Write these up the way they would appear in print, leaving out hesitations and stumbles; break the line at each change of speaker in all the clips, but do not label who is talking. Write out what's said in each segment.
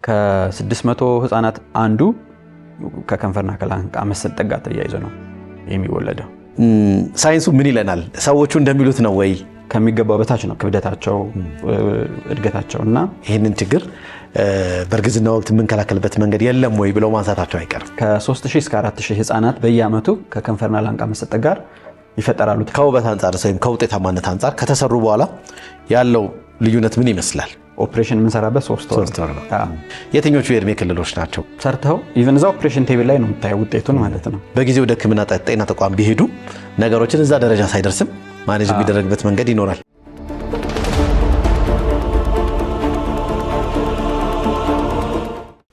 ከ600 ህፃናት አንዱ ከከንፈርና ከላንቃ መሰንጠቅ ጋር ተያይዞ ነው የሚወለደው።
ሳይንሱ ምን ይለናል? ሰዎቹ እንደሚሉት ነው ወይ?
ከሚገባው በታች ነው ክብደታቸው እድገታቸውና
ይህንን ችግር በእርግዝና ወቅት የምንከላከልበት መንገድ የለም ወይ ብለው ማንሳታቸው አይቀርም።
ከ3000 እስከ 4000 ህፃናት በየአመቱ ከከንፈርና ላንቃ መሰንጠቅ ጋር ይፈጠራሉ።
ከውበት አንጻር ወይም ከውጤታማነት አንጻር ከተሰሩ በኋላ ያለው ልዩነት ምን ይመስላል?
ኦፕሬሽን የምንሰራበት 3 ወር ነው።
የትኞቹ የእድሜ ክልሎች ናቸው?
ሰርተው ኢቨን እዛ ኦፕሬሽን ቴብል ላይ ነው የምታየው ውጤቱን ማለት ነው።
በጊዜ ወደ ህክምና ጤና ተቋም ቢሄዱ ነገሮችን እዛ ደረጃ ሳይደርስም ማኔጅ የሚደረግበት መንገድ ይኖራል።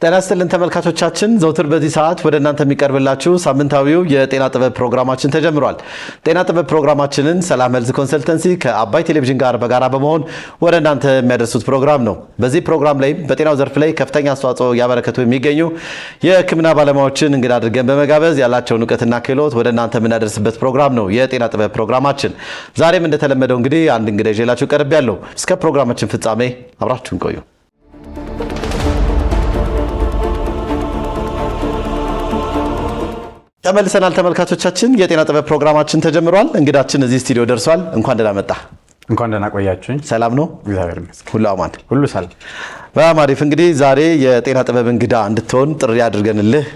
ጤና ይስጥልን ተመልካቾቻችን፣ ዘውትር በዚህ ሰዓት ወደ እናንተ የሚቀርብላችሁ ሳምንታዊው የጤና ጥበብ ፕሮግራማችን ተጀምሯል። ጤና ጥበብ ፕሮግራማችንን ሰላም ሄልዝ ኮንሰልተንሲ ከአባይ ቴሌቪዥን ጋር በጋራ በመሆን ወደ እናንተ የሚያደርሱት ፕሮግራም ነው። በዚህ ፕሮግራም ላይ በጤናው ዘርፍ ላይ ከፍተኛ አስተዋጽኦ ያበረከቱ የሚገኙ የህክምና ባለሙያዎችን እንግዳ አድርገን በመጋበዝ ያላቸውን እውቀትና ክህሎት ወደ እናንተ የምናደርስበት ፕሮግራም ነው የጤና ጥበብ ፕሮግራማችን። ዛሬም እንደተለመደው እንግዲህ አንድ እንግዳ ይዤላችሁ ቀርቤያለሁ። እስከ ፕሮግራማችን ፍጻሜ አብራችሁን ቆዩ። ተመልሰናል ተመልካቾቻችን፣ የጤና ጥበብ ፕሮግራማችን ተጀምሯል። እንግዳችን እዚህ ስቱዲዮ ደርሷል። እንኳን ደህና መጣ።
እንኳን ደህና ቆያችሁኝ።
ሰላም ነው?
እግዚአብሔር ይመስገን።
ሁሉ አማን?
ሁሉ ሰላም።
በጣም አሪፍ። እንግዲህ ዛሬ የጤና ጥበብ እንግዳ እንድትሆን ጥሪ አድርገንልህ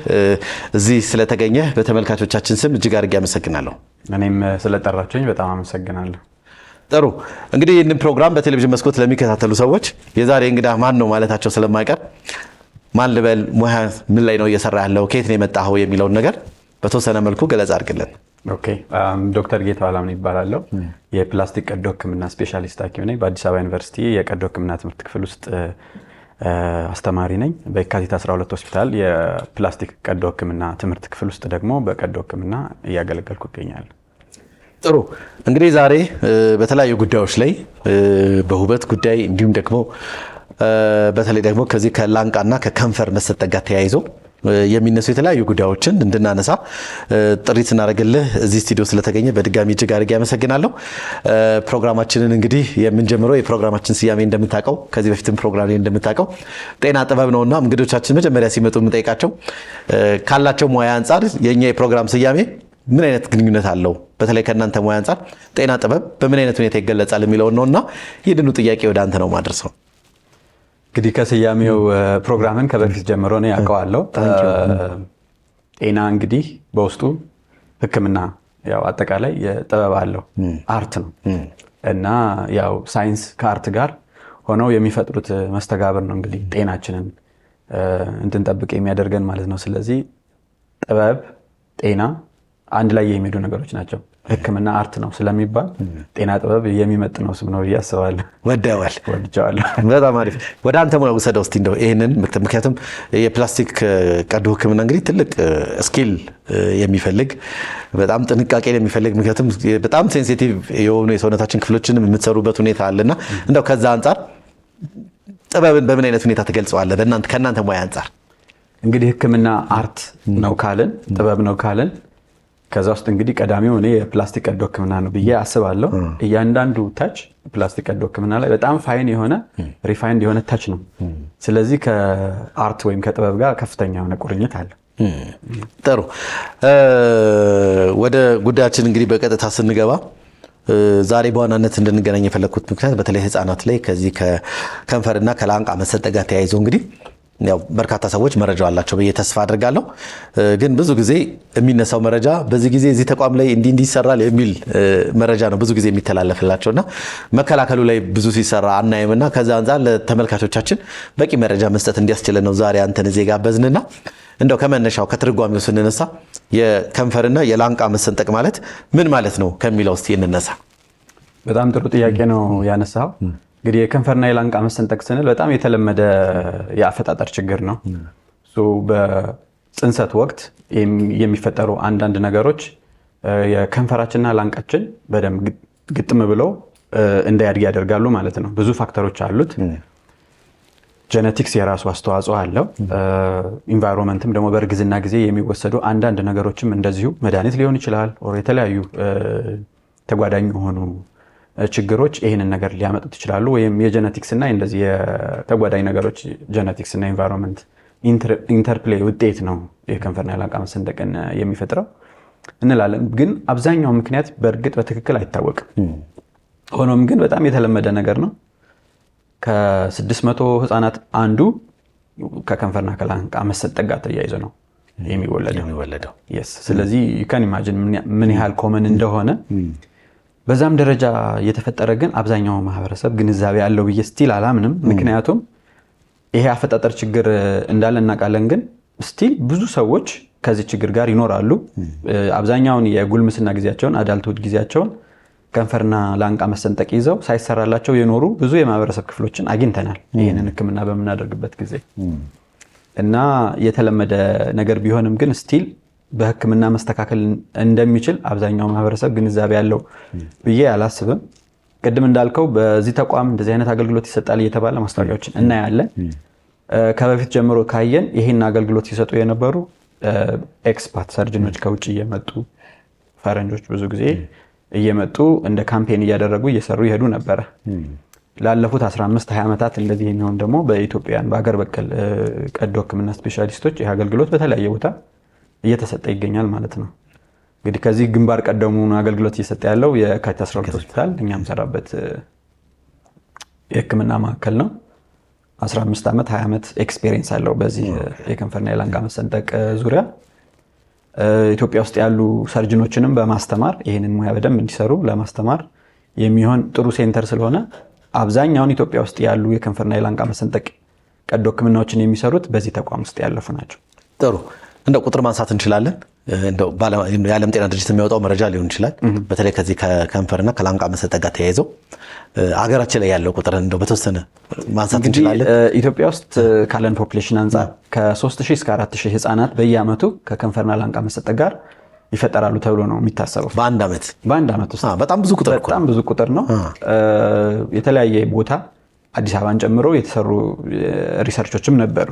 እዚህ ስለተገኘህ በተመልካቾቻችን ስም እጅግ አድርጌ አመሰግናለሁ።
እኔም ስለጠራችሁኝ በጣም አመሰግናለሁ።
ጥሩ። እንግዲህ ይህንን ፕሮግራም በቴሌቪዥን መስኮት ለሚከታተሉ ሰዎች የዛሬ እንግዳ ማን ነው ማለታቸው ስለማይቀር ማን ልበል፣ ሙያ ምን ላይ ነው እየሰራ ያለው፣ ከየት ነው የመጣኸው የሚለውን ነገር በተወሰነ መልኩ ገለጻ አድርግልን።
ኦኬ። ዶክተር ጌታው አላምነው ይባላለሁ። የፕላስቲክ ቀዶ ህክምና ስፔሻሊስት ሐኪም ነኝ። በአዲስ አበባ ዩኒቨርሲቲ የቀዶ ህክምና ትምህርት ክፍል ውስጥ አስተማሪ ነኝ። በየካቲት 12 ሆስፒታል የፕላስቲክ ቀዶ ህክምና ትምህርት ክፍል ውስጥ ደግሞ በቀዶ ህክምና እያገለገልኩ እገኛለሁ።
ጥሩ። እንግዲህ ዛሬ በተለያዩ ጉዳዮች ላይ በውበት ጉዳይ እንዲሁም ደግሞ በተለይ ደግሞ ከዚህ ከላንቃና ከከንፈር መሰንጠቅ ጋር ተያይዞ የሚነሱ የተለያዩ ጉዳዮችን እንድናነሳ ጥሪ ስናደርግልህ እዚህ ስቱዲዮ ስለተገኘ በድጋሚ እጅግ አድርጌ አመሰግናለሁ። ፕሮግራማችንን እንግዲህ የምንጀምረው የፕሮግራማችን ስያሜ እንደምታውቀው ከዚህ በፊትም ፕሮግራም ላይ እንደምታውቀው ጤና ጥበብ ነውና እንግዶቻችን መጀመሪያ ሲመጡ የምንጠይቃቸው ካላቸው ሙያ አንጻር የኛ የፕሮግራም ስያሜ ምን አይነት ግንኙነት አለው፣ በተለይ ከእናንተ ሙያ አንጻር ጤና ጥበብ በምን አይነት ሁኔታ ይገለጻል የሚለውን ነውና ይህንኑ ጥያቄ ወደ አንተ ነው ማድረሰው።
እንግዲህ ከስያሜው ፕሮግራምን ከበፊት ጀምሮ ነው ያውቀዋለሁ። ጤና እንግዲህ በውስጡ ህክምና ያው አጠቃላይ የጥበብ አለው፣ አርት ነው እና ያው ሳይንስ ከአርት ጋር ሆነው የሚፈጥሩት መስተጋብር ነው እንግዲህ ጤናችንን እንድንጠብቅ የሚያደርገን ማለት ነው። ስለዚህ ጥበብ፣ ጤና አንድ ላይ የሚሄዱ ነገሮች ናቸው። ህክምና አርት ነው ስለሚባል ጤና ጥበብ የሚመጥነው ስም ነው ያስባለሁ። ወድጀዋለሁ።
በጣም አሪፍ። ወደ አንተ ሙያ ወሰደው እስቲ እንደው ይሄንን ምክንያቱም የፕላስቲክ ቀዶ ህክምና እንግዲህ ትልቅ ስኪል የሚፈልግ በጣም ጥንቃቄ የሚፈልግ ምክንያቱም በጣም ሴንሲቲቭ የሆኑ የሰውነታችን ክፍሎችን የምትሰሩበት ሁኔታ አለና እንደው ከዛ አንጻር ጥበብን በምን አይነት ሁኔታ ትገልጸዋለህ ከእናንተ ሙያ አንጻር?
እንግዲህ ህክምና አርት ነው ካልን ጥበብ ነው ካልን ከዛ ውስጥ እንግዲህ ቀዳሚው እኔ የፕላስቲክ ቀዶ ህክምና ነው ብዬ አስባለሁ። እያንዳንዱ ታች ፕላስቲክ ቀዶ ህክምና ላይ በጣም ፋይን የሆነ ሪፋይንድ የሆነ ታች ነው። ስለዚህ ከአርት ወይም ከጥበብ ጋር ከፍተኛ የሆነ ቁርኝት አለ።
ጥሩ። ወደ ጉዳያችን እንግዲህ በቀጥታ ስንገባ ዛሬ በዋናነት እንድንገናኝ የፈለኩት ምክንያት በተለይ ህፃናት ላይ ከዚህ ከከንፈርና ከላንቃ መሰንጠቅ ጋር ተያይዞ እንግዲህ ያው በርካታ ሰዎች መረጃ አላቸው ብዬ ተስፋ አድርጋለሁ። ግን ብዙ ጊዜ የሚነሳው መረጃ በዚህ ጊዜ እዚህ ተቋም ላይ እንዲህ ይሰራል የሚል መረጃ ነው ብዙ ጊዜ የሚተላለፍላቸውና መከላከሉ ላይ ብዙ ሲሰራ አናይምና ከዛ አንፃር ለተመልካቾቻችን በቂ መረጃ መስጠት እንዲያስችለን ነው ዛሬ አንተን እዚህ ጋበዝንና እንደው ከመነሻው ከትርጓሜው ስንነሳ የከንፈርና የላንቃ መሰንጠቅ ማለት ምን ማለት ነው ከሚለው እስቲ እንነሳ።
በጣም ጥሩ ጥያቄ ነው ያነሳው። እንግዲህ የከንፈርና የላንቃ መሰንጠቅ ስንል በጣም የተለመደ የአፈጣጠር ችግር ነው። በጽንሰት ወቅት የሚፈጠሩ አንዳንድ ነገሮች የከንፈራችንና ላንቃችን በደንብ ግጥም ብለው እንዳያድግ ያደርጋሉ ማለት ነው። ብዙ ፋክተሮች አሉት። ጄኔቲክስ የራሱ አስተዋጽኦ አለው። ኢንቫይሮንመንትም ደግሞ በእርግዝና ጊዜ የሚወሰዱ አንዳንድ ነገሮችም እንደዚሁ መድኃኒት ሊሆን ይችላል፣ የተለያዩ ተጓዳኝ የሆኑ ችግሮች ይህንን ነገር ሊያመጡት ይችላሉ። ወይም የጀነቲክስ እና እንደዚህ የተጓዳኝ ነገሮች ጀነቲክስ እና ኢንቫይሮንመንት ኢንተርፕሌይ ውጤት ነው የከንፈርና የላንቃ መሰንጠቅን የሚፈጥረው እንላለን። ግን አብዛኛው ምክንያት በእርግጥ በትክክል አይታወቅም። ሆኖም ግን በጣም የተለመደ ነገር ነው። ከ600 ህፃናት አንዱ ከከንፈርና ከላንቃ መሰንጠቅ ጋር ተያይዞ ነው የሚወለደው። ስለዚህ ዩካን ኢማጂን ምን ያህል ኮመን እንደሆነ። በዛም ደረጃ የተፈጠረ ግን አብዛኛው ማህበረሰብ ግንዛቤ ያለው ብዬ ስቲል አላምንም። ምክንያቱም ይሄ አፈጣጠር ችግር እንዳለ እናውቃለን፣ ግን ስቲል ብዙ ሰዎች ከዚህ ችግር ጋር ይኖራሉ። አብዛኛውን የጉልምስና ጊዜያቸውን አዳልትሁድ ጊዜያቸውን ከንፈርና ላንቃ መሰንጠቅ ይዘው ሳይሰራላቸው የኖሩ ብዙ የማህበረሰብ ክፍሎችን አግኝተናል ይህንን ህክምና በምናደርግበት ጊዜ እና የተለመደ ነገር ቢሆንም ግን ስቲል በህክምና መስተካከል እንደሚችል አብዛኛው ማህበረሰብ ግንዛቤ ያለው ብዬ አላስብም። ቅድም እንዳልከው በዚህ ተቋም እንደዚህ አይነት አገልግሎት ይሰጣል እየተባለ ማስታወቂያዎችን እናያለን። ከበፊት ጀምሮ ካየን ይህን አገልግሎት ሲሰጡ የነበሩ ኤክስፓት ሰርጅኖች ከውጭ እየመጡ ፈረንጆች ብዙ ጊዜ እየመጡ እንደ ካምፔን እያደረጉ እየሰሩ ይሄዱ ነበረ። ላለፉት 15-20 ዓመታት እንደዚህ የሚሆን ደግሞ በኢትዮጵያን በአገር በቀል ቀዶ ህክምና ስፔሻሊስቶች ይህ አገልግሎት በተለያየ ቦታ እየተሰጠ ይገኛል ማለት ነው። እንግዲህ ከዚህ ግንባር ቀደሙን አገልግሎት እየሰጠ ያለው የካቲት 12 ሆስፒታል እኛም ሰራበት የህክምና ማዕከል ነው። 15 ዓመት 20 ዓመት ኤክስፔሪየንስ አለው በዚህ የከንፈርና የላንቃ መሰንጠቅ ዙሪያ። ኢትዮጵያ ውስጥ ያሉ ሰርጅኖችንም በማስተማር ይህንን ሙያ በደንብ እንዲሰሩ ለማስተማር የሚሆን ጥሩ ሴንተር ስለሆነ አብዛኛውን ኢትዮጵያ ውስጥ ያሉ የከንፈርና የላንቃ መሰንጠቅ ቀዶ ህክምናዎችን የሚሰሩት በዚህ ተቋም ውስጥ ያለፉ ናቸው።
ጥሩ። እንደው ቁጥር ማንሳት እንችላለን? እንደው የዓለም ጤና ድርጅት የሚያወጣው መረጃ ሊሆን ይችላል። በተለይ ከዚህ ከከንፈርና ከላንቃ መሰንጠቅ ጋር ተያይዘው አገራችን ላይ ያለው ቁጥር እንደው በተወሰነ ማንሳት እንችላለን?
ኢትዮጵያ ውስጥ ካለን ፖፑሌሽን አንጻር ከ3000 እስከ 4000 ህፃናት በየአመቱ ከከንፈርና ላንቃ መሰንጠቅ ጋር ይፈጠራሉ ተብሎ ነው የሚታሰበው። በአንድ ዓመት ውስጥ በጣም ብዙ ቁጥር ነው። የተለያየ ቦታ አዲስ አበባን ጨምሮ የተሰሩ ሪሰርቾችም ነበሩ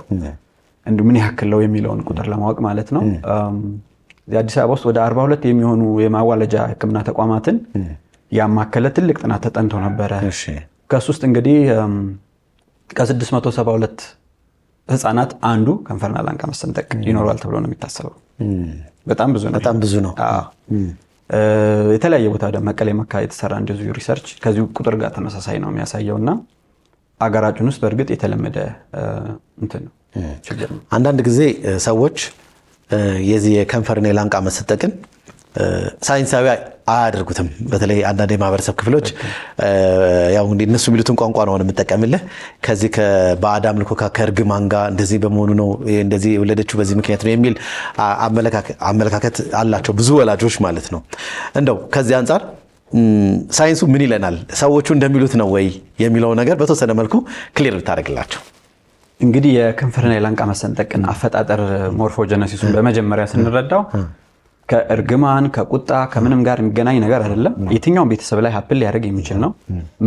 እንዲሁ ምን ያክል ነው የሚለውን ቁጥር ለማወቅ ማለት ነው። አዲስ አበባ ውስጥ ወደ 42 የሚሆኑ የማዋለጃ ህክምና ተቋማትን ያማከለ ትልቅ ጥናት ተጠንቶ ነበረ። ከሱ ውስጥ እንግዲህ ከ672 ህፃናት አንዱ ከንፈርና ላንቃ መሰንጠቅ ይኖረዋል ተብሎ ነው የሚታሰበው። በጣም ብዙ ነው። የተለያየ ቦታ ደግሞ መቀሌ መካ የተሰራ እንደዚሁ ሪሰርች ከዚሁ ቁጥር ጋር ተመሳሳይ ነው የሚያሳየውና አገራችን ውስጥ በእርግጥ የተለመደ እንትን ነው ችግር ነው።
አንዳንድ ጊዜ ሰዎች የዚህ የከንፈርና የላንቃ መሰንጠቅን ሳይንሳዊ አያደርጉትም። በተለይ አንዳንድ የማህበረሰብ ክፍሎች ያው እንግዲህ እነሱ የሚሉትን ቋንቋ ነው የምጠቀምልህ። ከዚህ ከባዕድ አምልኮ ከእርግማን ጋር እንደዚህ በመሆኑ ነው እንደዚህ የወለደችው በዚህ ምክንያት ነው የሚል አመለካከት አላቸው ብዙ ወላጆች ማለት ነው። እንደው ከዚህ አንጻር ሳይንሱ ምን ይለናል? ሰዎቹ እንደሚሉት ነው ወይ የሚለው ነገር በተወሰነ መልኩ ክሊር ብታደርግላቸው።
እንግዲህ የከንፈርና የላንቃ መሰንጠቅን አፈጣጠር ሞርፎጀነሲሱን በመጀመሪያ ስንረዳው ከእርግማን ከቁጣ ከምንም ጋር የሚገናኝ ነገር አይደለም። የትኛውም ቤተሰብ ላይ ሀፕን ሊያደርግ የሚችል ነው።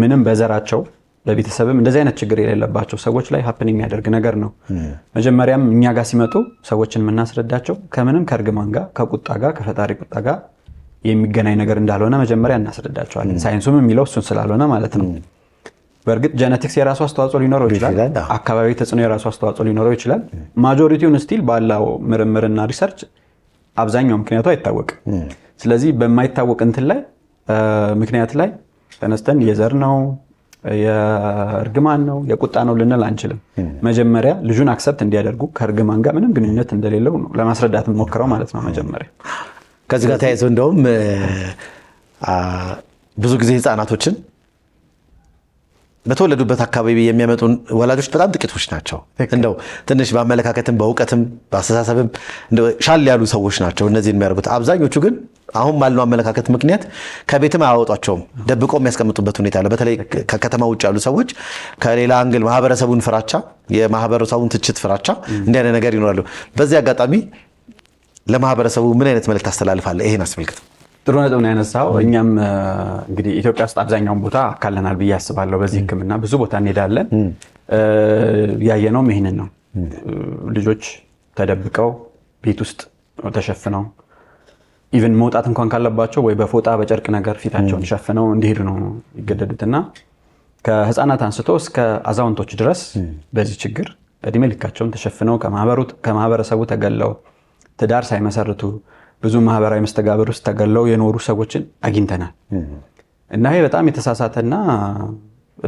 ምንም በዘራቸው በቤተሰብም እንደዚህ አይነት ችግር የሌለባቸው ሰዎች ላይ ሀፕን የሚያደርግ ነገር ነው። መጀመሪያም እኛ ጋር ሲመጡ ሰዎችን የምናስረዳቸው ከምንም ከእርግማን ጋር ከቁጣ ጋር ከፈጣሪ ቁጣ ጋር የሚገናኝ ነገር እንዳልሆነ መጀመሪያ እናስረዳቸዋለን። ሳይንሱም የሚለው እሱን ስላልሆነ ማለት ነው። በእርግጥ ጀነቲክስ የራሱ አስተዋጽኦ ሊኖረው ይችላል። አካባቢ ተጽዕኖ የራሱ አስተዋጽኦ ሊኖረው ይችላል። ማጆሪቲውን ስቲል ባለው ምርምርና ሪሰርች አብዛኛው ምክንያቱ አይታወቅም። ስለዚህ በማይታወቅ እንትን ላይ ምክንያት ላይ ተነስተን የዘር ነው የእርግማን ነው የቁጣ ነው ልንል አንችልም። መጀመሪያ ልጁን አክሰፕት እንዲያደርጉ ከእርግማን ጋር ምንም ግንኙነት እንደሌለው ነው ለማስረዳት ሞክረው ማለት ነው መጀመሪያ።
ከዚህ ጋር ተያይዘው እንደውም ብዙ ጊዜ ህፃናቶችን በተወለዱበት አካባቢ የሚያመጡ ወላጆች በጣም ጥቂቶች ናቸው። እንደው ትንሽ በአመለካከትም በእውቀትም በአስተሳሰብም ሻል ያሉ ሰዎች ናቸው እነዚህን የሚያደርጉት። አብዛኞቹ ግን አሁን ባለው አመለካከት ምክንያት ከቤትም አያወጧቸውም፣ ደብቆ የሚያስቀምጡበት ሁኔታ አለ። በተለይ ከከተማ ውጭ ያሉ ሰዎች ከሌላ አንግል ማህበረሰቡን ፍራቻ፣ የማህበረሰቡን ትችት ፍራቻ እንዲህ አይነት ነገር ይኖራሉ። በዚህ አጋጣሚ ለማህበረሰቡ ምን አይነት መልእክት ታስተላልፋለህ? ይሄን አስመልክት።
ጥሩ ነጥብ ነው ያነሳው። እኛም እንግዲህ ኢትዮጵያ ውስጥ አብዛኛውን ቦታ አካለናል ብዬ አስባለሁ። በዚህ ህክምና ብዙ ቦታ እንሄዳለን። ያየነውም ይህንን ነው። ልጆች ተደብቀው ቤት ውስጥ ተሸፍነው ኢቭን መውጣት እንኳን ካለባቸው ወይ በፎጣ በጨርቅ ነገር ፊታቸውን ሸፍነው እንዲሄዱ ነው ይገደዱትና ከህፃናት አንስቶ እስከ አዛውንቶች ድረስ በዚህ ችግር እድሜ ልካቸውን ተሸፍነው ከማህበረሰቡ ተገለው ትዳር ሳይመሰርቱ ብዙ ማህበራዊ መስተጋብር ውስጥ ተገለው የኖሩ ሰዎችን አግኝተናል። እና ይሄ በጣም የተሳሳተና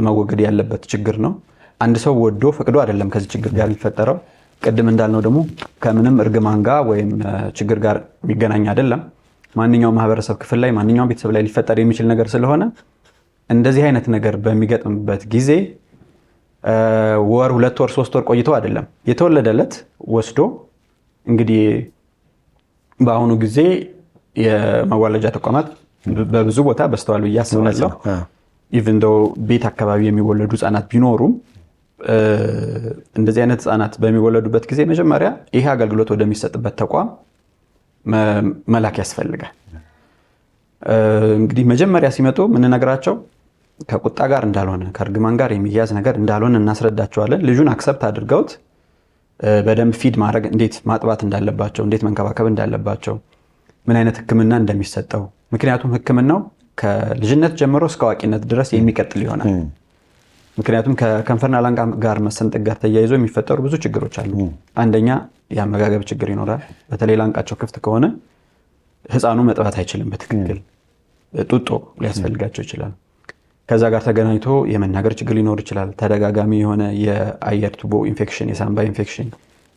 መወገድ ያለበት ችግር ነው። አንድ ሰው ወዶ ፈቅዶ አይደለም ከዚህ ችግር ጋር የሚፈጠረው። ቅድም እንዳልነው ደግሞ ከምንም እርግማን ጋር ወይም ችግር ጋር የሚገናኝ አይደለም። ማንኛውም ማህበረሰብ ክፍል ላይ ማንኛውም ቤተሰብ ላይ ሊፈጠር የሚችል ነገር ስለሆነ እንደዚህ አይነት ነገር በሚገጥምበት ጊዜ ወር 2 ወር 3 ወር ቆይቶ አይደለም የተወለደለት ወስዶ እንግዲህ በአሁኑ ጊዜ የማዋለጃ ተቋማት በብዙ ቦታ በስተዋል ብዬ አስባለሁ። ኢቭን ዶ ቤት አካባቢ የሚወለዱ ህፃናት ቢኖሩም እንደዚህ አይነት ህፃናት በሚወለዱበት ጊዜ መጀመሪያ ይሄ አገልግሎት ወደሚሰጥበት ተቋም መላክ ያስፈልጋል። እንግዲህ መጀመሪያ ሲመጡ ምንነግራቸው ከቁጣ ጋር እንዳልሆነ ከእርግማን ጋር የሚያዝ ነገር እንዳልሆነ እናስረዳቸዋለን። ልጁን አክሰፕት አድርገውት በደንብ ፊድ ማድረግ እንዴት ማጥባት እንዳለባቸው እንዴት መንከባከብ እንዳለባቸው ምን አይነት ህክምና እንደሚሰጠው ምክንያቱም ህክምናው ከልጅነት ጀምሮ እስከ አዋቂነት ድረስ የሚቀጥል ይሆናል። ምክንያቱም ከከንፈርና ላንቃ ጋር መሰንጠቅ ጋር ተያይዞ የሚፈጠሩ ብዙ ችግሮች አሉ። አንደኛ የአመጋገብ ችግር ይኖራል። በተለይ ላንቃቸው ክፍት ከሆነ ህፃኑ መጥባት አይችልም በትክክል ጡጦ ሊያስፈልጋቸው ይችላል። ከዛ ጋር ተገናኝቶ የመናገር ችግር ሊኖር ይችላል። ተደጋጋሚ የሆነ የአየር ቱቦ ኢንፌክሽን፣ የሳምባ ኢንፌክሽን፣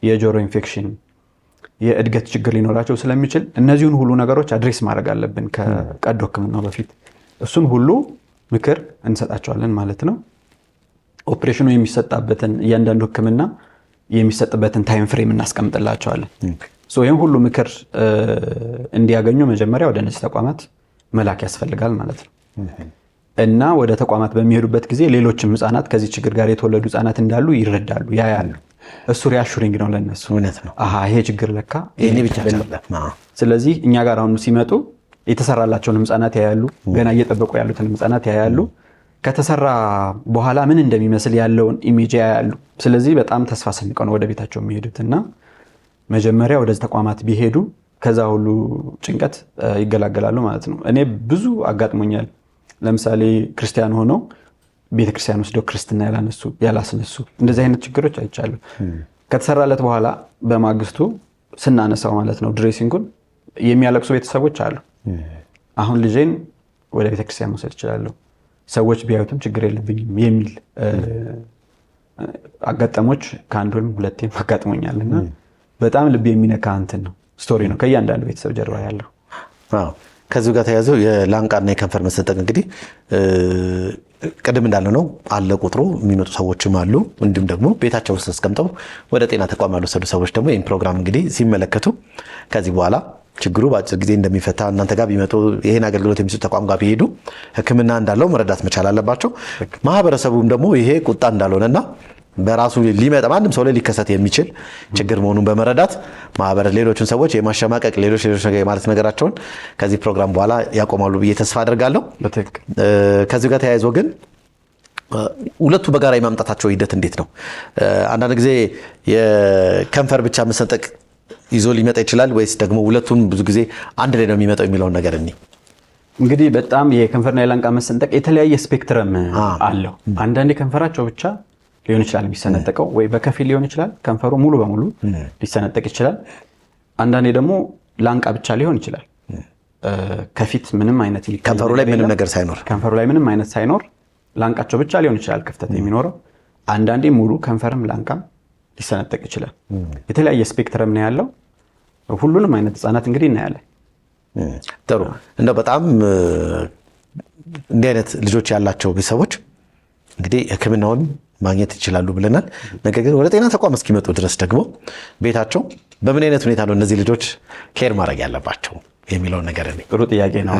የጆሮ ኢንፌክሽን፣ የእድገት ችግር ሊኖራቸው ስለሚችል እነዚህን ሁሉ ነገሮች አድሬስ ማድረግ አለብን ከቀዶ ህክምናው በፊት። እሱን ሁሉ ምክር እንሰጣቸዋለን ማለት ነው። ኦፕሬሽኑ የሚሰጣበትን እያንዳንዱ ህክምና የሚሰጥበትን ታይም ፍሬም እናስቀምጥላቸዋለን። ይህን ሁሉ ምክር እንዲያገኙ መጀመሪያ ወደ እነዚህ ተቋማት መላክ ያስፈልጋል ማለት ነው። እና ወደ ተቋማት በሚሄዱበት ጊዜ ሌሎችም ህፃናት ከዚህ ችግር ጋር የተወለዱ ህፃናት እንዳሉ ይረዳሉ፣ ያያሉ። እሱ ሪአሹሪንግ ነው ለነሱ።
እውነት ነው።
ይሄ ችግር ለካ
ይሄ ብቻ አይደለም።
ስለዚህ እኛ ጋር አሁን ሲመጡ የተሰራላቸውን ህፃናት ያያሉ፣ ገና እየጠበቁ ያሉትን ህፃናት ያያሉ። ከተሰራ በኋላ ምን እንደሚመስል ያለውን ኢሜጅ ያያሉ። ስለዚህ በጣም ተስፋ ሰንቀው ነው ወደ ቤታቸው የሚሄዱትና መጀመሪያ ወደ ተቋማት ቢሄዱ ከዛ ሁሉ ጭንቀት ይገላገላሉ ማለት ነው። እኔ ብዙ አጋጥሞኛል። ለምሳሌ ክርስቲያን ሆነው ቤተክርስቲያን ወስደው ክርስትና ያላስነሱ እንደዚህ አይነት ችግሮች አይቻሉ። ከተሰራለት በኋላ በማግስቱ ስናነሳው ማለት ነው ድሬሲንጉን የሚያለቅሱ ቤተሰቦች አሉ። አሁን ልጄን ወደ ቤተክርስቲያን መውሰድ እችላለሁ፣ ሰዎች ቢያዩትም ችግር የለብኝም የሚል አጋጠሞች ከአንዱም ሁለቴም አጋጥሞኛልና በጣም ልብ የሚነካ እንትን ነው ስቶሪ ነው ከእያንዳንዱ ቤተሰብ ጀርባ ያለው።
ከዚሁ ጋር ተያይዞ የላንቃና የከንፈር መሰንጠቅ እንግዲህ ቅድም እንዳለው ነው አለ ቁጥሩ የሚመጡ ሰዎችም አሉ። እንዲሁም ደግሞ ቤታቸው ውስጥ አስቀምጠው ወደ ጤና ተቋም ያልወሰዱ ሰዎች ደግሞ ይህን ፕሮግራም እንግዲህ ሲመለከቱ ከዚህ በኋላ ችግሩ በአጭር ጊዜ እንደሚፈታ እናንተ ጋር ቢመጡ ይሄን አገልግሎት የሚሰጡ ተቋም ጋር ቢሄዱ ሕክምና እንዳለው መረዳት መቻል አለባቸው። ማህበረሰቡም ደግሞ ይሄ ቁጣ እንዳልሆነና በራሱ ሊመጣ ማንም ሰው ላይ ሊከሰት የሚችል ችግር መሆኑን በመረዳት ማህበረ ሌሎችን ሰዎች የማሸማቀቅ ሌሎች ነገር ማለት ነገራቸውን ከዚህ ፕሮግራም በኋላ ያቆማሉ ብዬ ተስፋ አደርጋለሁ። ከዚህ ጋር ተያይዞ ግን ሁለቱ በጋራ የማምጣታቸው ሂደት እንዴት ነው? አንዳንድ ጊዜ የከንፈር ብቻ መሰንጠቅ ይዞ ሊመጣ ይችላል ወይስ ደግሞ ሁለቱም ብዙ ጊዜ አንድ ላይ ነው የሚመጣው የሚለውን ነገር
እንግዲህ በጣም የከንፈርና የላንቃ መሰንጠቅ የተለያየ ስፔክትረም አለው። አንዳንዴ ከንፈራቸው ብቻ ሊሆን ይችላል የሚሰነጠቀው ወይ በከፊል ሊሆን ይችላል፣ ከንፈሩ ሙሉ በሙሉ ሊሰነጠቅ ይችላል። አንዳንዴ ደግሞ ላንቃ ብቻ ሊሆን ይችላል፣ ከፊት ምንም አይነት
ከንፈሩ ላይ ምንም ነገር ሳይኖር
ከንፈሩ ላይ ምንም አይነት ሳይኖር ላንቃቸው ብቻ ሊሆን ይችላል ክፍተት የሚኖረው። አንዳንዴ ሙሉ ከንፈርም ላንቃም ሊሰነጠቅ ይችላል። የተለያየ ስፔክትረም ነው ያለው። ሁሉንም አይነት ህፃናት እንግዲህ እናያለን።
ጥሩ። እንደው በጣም እንዲህ አይነት ልጆች ያላቸው ቤተሰቦች እንግዲህ ህክምናውን ማግኘት ይችላሉ ብለናል። ነገር ግን ወደ ጤና ተቋም እስኪመጡ ድረስ ደግሞ ቤታቸው በምን አይነት ሁኔታ ነው እነዚህ ልጆች ኬር ማድረግ ያለባቸው የሚለውን ነገር
ጥሩ ጥያቄ ነው።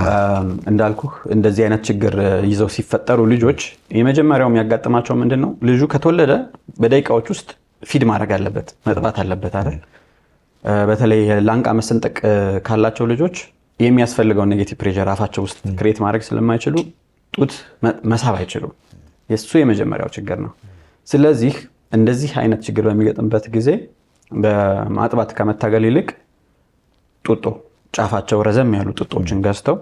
እንዳልኩህ እንደዚህ አይነት ችግር ይዘው ሲፈጠሩ ልጆች የመጀመሪያው የሚያጋጥማቸው ምንድን ነው? ልጁ ከተወለደ በደቂቃዎች ውስጥ ፊድ ማድረግ አለበት፣ መጥባት አለበት አይደል? በተለይ ላንቃ መሰንጠቅ ካላቸው ልጆች የሚያስፈልገውን ኔጌቲቭ ፕሬሸር አፋቸው ውስጥ ክሬት ማድረግ ስለማይችሉ ጡት መሳብ አይችሉም። የሱ የመጀመሪያው ችግር ነው። ስለዚህ እንደዚህ አይነት ችግር በሚገጥምበት ጊዜ በማጥባት ከመታገል ይልቅ ጡጦ ጫፋቸው ረዘም ያሉ ጡጦችን ገዝተው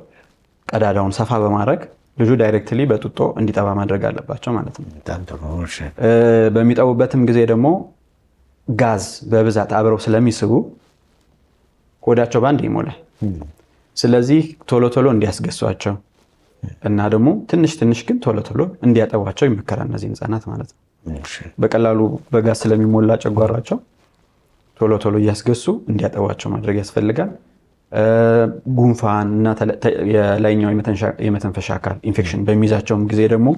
ቀዳዳውን ሰፋ በማድረግ ልጁ ዳይሬክትሊ በጡጦ እንዲጠባ ማድረግ አለባቸው ማለት ነው። በሚጠቡበትም ጊዜ ደግሞ ጋዝ በብዛት አብረው ስለሚስቡ ሆዳቸው ባንድ ይሞላል። ስለዚህ ቶሎ ቶሎ እንዲያስገሷቸው እና ደግሞ ትንሽ ትንሽ ግን ቶሎ ቶሎ እንዲያጠቧቸው ይመከራል እነዚህ ህፃናት ማለት ነው። በቀላሉ በጋዝ ስለሚሞላ ጨጓራቸው ቶሎ ቶሎ እያስገሱ እንዲያጠቧቸው ማድረግ ያስፈልጋል። ጉንፋን እና የላይኛው የመተንፈሻ አካል ኢንፌክሽን በሚይዛቸውም ጊዜ ደግሞ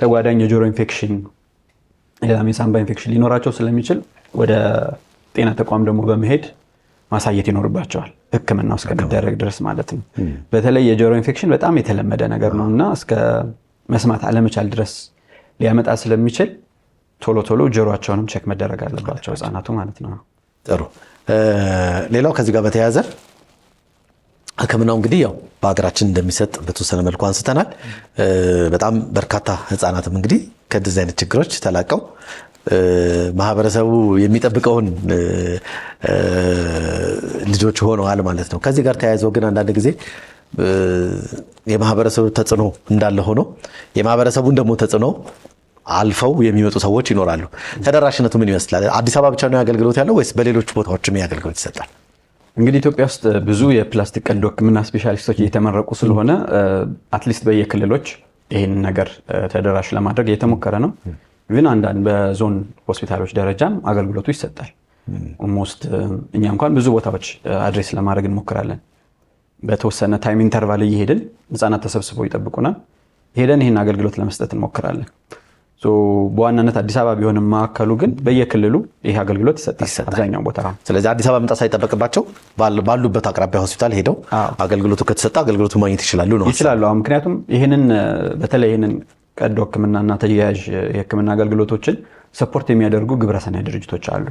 ተጓዳኝ የጆሮ ኢንፌክሽን፣ የሳምባ ኢንፌክሽን ሊኖራቸው ስለሚችል ወደ ጤና ተቋም ደግሞ በመሄድ ማሳየት ይኖርባቸዋል ህክምናው እስከሚደረግ ድረስ ማለት ነው። በተለይ የጆሮ ኢንፌክሽን በጣም የተለመደ ነገር ነው እና እስከ መስማት አለመቻል ድረስ ሊያመጣ ስለሚችል ቶሎ ቶሎ ጆሮአቸውንም ቼክ መደረግ አለባቸው ህፃናቱ ማለት ነው።
ጥሩ። ሌላው ከዚህ ጋር በተያያዘ ህክምናው እንግዲህ ያው በሀገራችን እንደሚሰጥ በተወሰነ መልኩ አንስተናል። በጣም በርካታ ህፃናትም እንግዲህ ከእንደዚህ አይነት ችግሮች ተላቀው ማህበረሰቡ የሚጠብቀውን ልጆች ሆነዋል ማለት ነው። ከዚህ ጋር ተያይዘው ግን አንዳንድ ጊዜ የማህበረሰቡ ተጽዕኖ እንዳለ ሆኖ የማህበረሰቡን ደግሞ ተጽዕኖ አልፈው የሚመጡ ሰዎች ይኖራሉ። ተደራሽነቱ ምን ይመስላል? አዲስ አበባ ብቻ ነው አገልግሎት ያለው ወይስ በሌሎች ቦታዎችም አገልግሎት ይሰጣል?
እንግዲህ ኢትዮጵያ ውስጥ ብዙ የፕላስቲክ ቀዶ ህክምና ስፔሻሊስቶች እየተመረቁ ስለሆነ አትሊስት በየክልሎች ይህን ነገር ተደራሽ ለማድረግ እየተሞከረ ነው። ግን አንዳንድ በዞን ሆስፒታሎች ደረጃም አገልግሎቱ ይሰጣል። ኦልሞስት እኛ እንኳን ብዙ ቦታዎች አድሬስ ለማድረግ እንሞክራለን። በተወሰነ ታይም ኢንተርቫል እየሄድን ህፃናት ተሰብስበው ይጠብቁናል። ሄደን ይህን አገልግሎት ለመስጠት እንሞክራለን። በዋናነት አዲስ አበባ ቢሆንም ማዕከሉ ግን በየክልሉ ይህ አገልግሎት ይሰጣል አብዛኛው ቦታ። ስለዚህ
አዲስ አበባ መምጣት ሳይጠበቅባቸው ባሉበት አቅራቢያ ሆስፒታል ሄደው አገልግሎቱ ከተሰጠ አገልግሎቱ ማግኘት ይችላሉ ነው
ይችላሉ። ምክንያቱም በተለይ ይህንን ቀዶ ህክምናና ተያያዥ የህክምና አገልግሎቶችን ሰፖርት የሚያደርጉ ግብረሰናይ ድርጅቶች አሉ።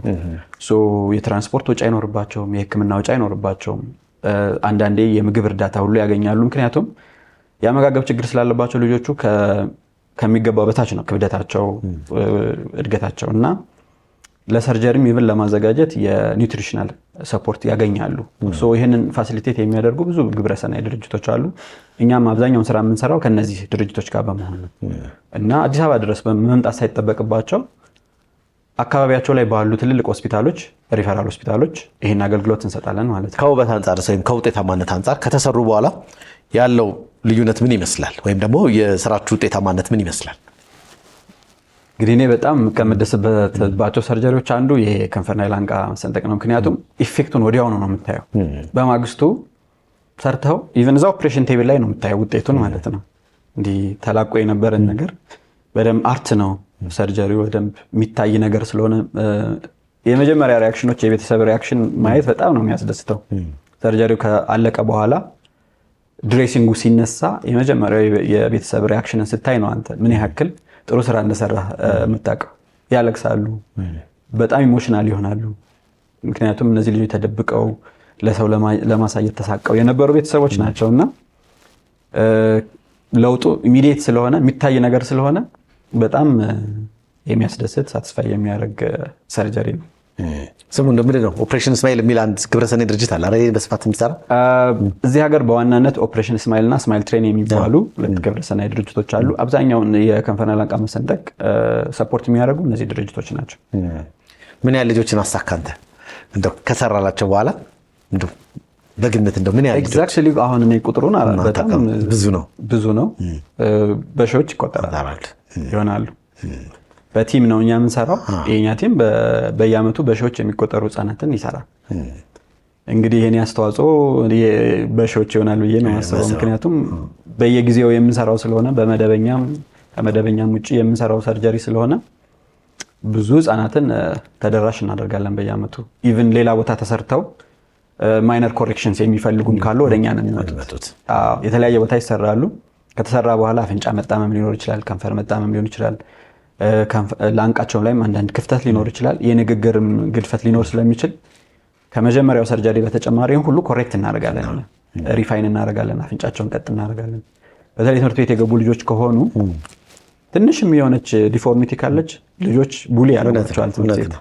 የትራንስፖርት ወጪ አይኖርባቸውም፣ የህክምና ወጪ አይኖርባቸውም። አንዳንዴ የምግብ እርዳታ ሁሉ ያገኛሉ። ምክንያቱም የአመጋገብ ችግር ስላለባቸው ልጆቹ ከሚገባው በታች ነው ክብደታቸው፣ እድገታቸው እና ለሰርጀሪም ይብን ለማዘጋጀት የኒውትሪሽናል ሰፖርት ያገኛሉ። ይህንን ፋሲሊቴት የሚያደርጉ ብዙ ግብረሰናይ ድርጅቶች አሉ። እኛም አብዛኛውን ስራ የምንሰራው ከነዚህ ድርጅቶች ጋር በመሆን እና አዲስ አበባ ድረስ መምጣት ሳይጠበቅባቸው አካባቢያቸው ላይ ባሉ ትልልቅ ሆስፒታሎች፣ ሪፈራል ሆስፒታሎች ይህን አገልግሎት እንሰጣለን ማለት ነው።
ከውበት አንጻር ወይም ከውጤታማነት አንጻር ከተሰሩ በኋላ ያለው ልዩነት ምን ይመስላል? ወይም ደግሞ የስራችሁ ውጤታማነት ምን ይመስላል?
እንግዲህ እኔ በጣም ከምደሰትባቸው ሰርጀሪዎች አንዱ ይሄ ከንፈርና የላንቃ መሰንጠቅ ነው። ምክንያቱም ኢፌክቱን ወዲያውኑ ነው የምታየው። በማግስቱ ሰርተው ኢቨን እዛ ኦፕሬሽን ቴብል ላይ ነው የምታየው ውጤቱን ማለት ነው። እንዲህ ተላቆ የነበረን ነገር በደንብ አርት ነው ሰርጀሪው በደንብ የሚታይ ነገር ስለሆነ የመጀመሪያ ሪያክሽኖች የቤተሰብ ሪያክሽን ማየት በጣም ነው የሚያስደስተው። ሰርጀሪው ካለቀ በኋላ ድሬሲንጉ ሲነሳ የመጀመሪያው የቤተሰብ ሪያክሽንን ስታይ ነው አንተ ምን ያክል ጥሩ ስራ እንደሰራ የምታውቀው። ያለቅሳሉ፣ በጣም ኢሞሽናል ይሆናሉ። ምክንያቱም እነዚህ ልጆች ተደብቀው ለሰው ለማሳየት ተሳቀው የነበሩ ቤተሰቦች ናቸውና ለውጡ ኢሚዲየት ስለሆነ የሚታይ ነገር ስለሆነ በጣም የሚያስደስት ሳትስፋይ የሚያደርግ ሰርጀሪ ነው።
ስሙ እንደምንድን ነው? ኦፕሬሽን ስማይል የሚል አንድ ግብረሰናይ ድርጅት አለ በስፋት የሚሰራ
እዚህ ሀገር። በዋናነት ኦፕሬሽን ስማይል እና ስማይል ትሬን የሚባሉ ሁለት ግብረሰናይ ድርጅቶች አሉ። አብዛኛውን የከንፈርና ላንቃ መሰንጠቅ ሰፖርት የሚያደርጉ እነዚህ ድርጅቶች ናቸው።
ምን ያህል ልጆችን አሳካንተ እንደው ከሰራላቸው በኋላ እንደው በግምት እንደው ምን ያህል
ኤግዛክትሊ አሁን እኔ ቁጥሩን በጣም ብዙ ነው በሺዎች ይቆጠራል ይሆናሉ። በቲም ነው እኛ የምንሰራው። የኛ ቲም በየአመቱ በሺዎች የሚቆጠሩ ህፃናትን ይሰራል። እንግዲህ ይሄን አስተዋጽኦ በሺዎች ይሆናል ብዬ ነው የማስበው። ምክንያቱም በየጊዜው የምንሰራው ስለሆነ ከመደበኛም ውጪ የምንሰራው ሰርጀሪ ስለሆነ ብዙ ህፃናትን ተደራሽ እናደርጋለን በየአመቱ። ኢቭን ሌላ ቦታ ተሰርተው ማይነር ኮሬክሽንስ የሚፈልጉም ካሉ ወደኛ ነው የሚመጡት። የተለያየ ቦታ ይሰራሉ። ከተሰራ በኋላ አፍንጫ መጣመም ሊኖር ይችላል፣ ከንፈር መጣመም ሊሆን ይችላል። ላንቃቸው ላይም አንዳንድ ክፍተት ሊኖር ይችላል። የንግግርም ግድፈት ሊኖር ስለሚችል ከመጀመሪያው ሰርጀሪ በተጨማሪ ሁሉ ኮሬክት እናደርጋለን፣ ሪፋይን እናደርጋለን፣ አፍንጫቸውን ቀጥ እናደርጋለን። በተለይ ትምህርት ቤት የገቡ ልጆች ከሆኑ ትንሽም የሆነች ዲፎርሚቲ ካለች ልጆች ቡሊ ያደርጓቸዋል ትምህርት ቤት።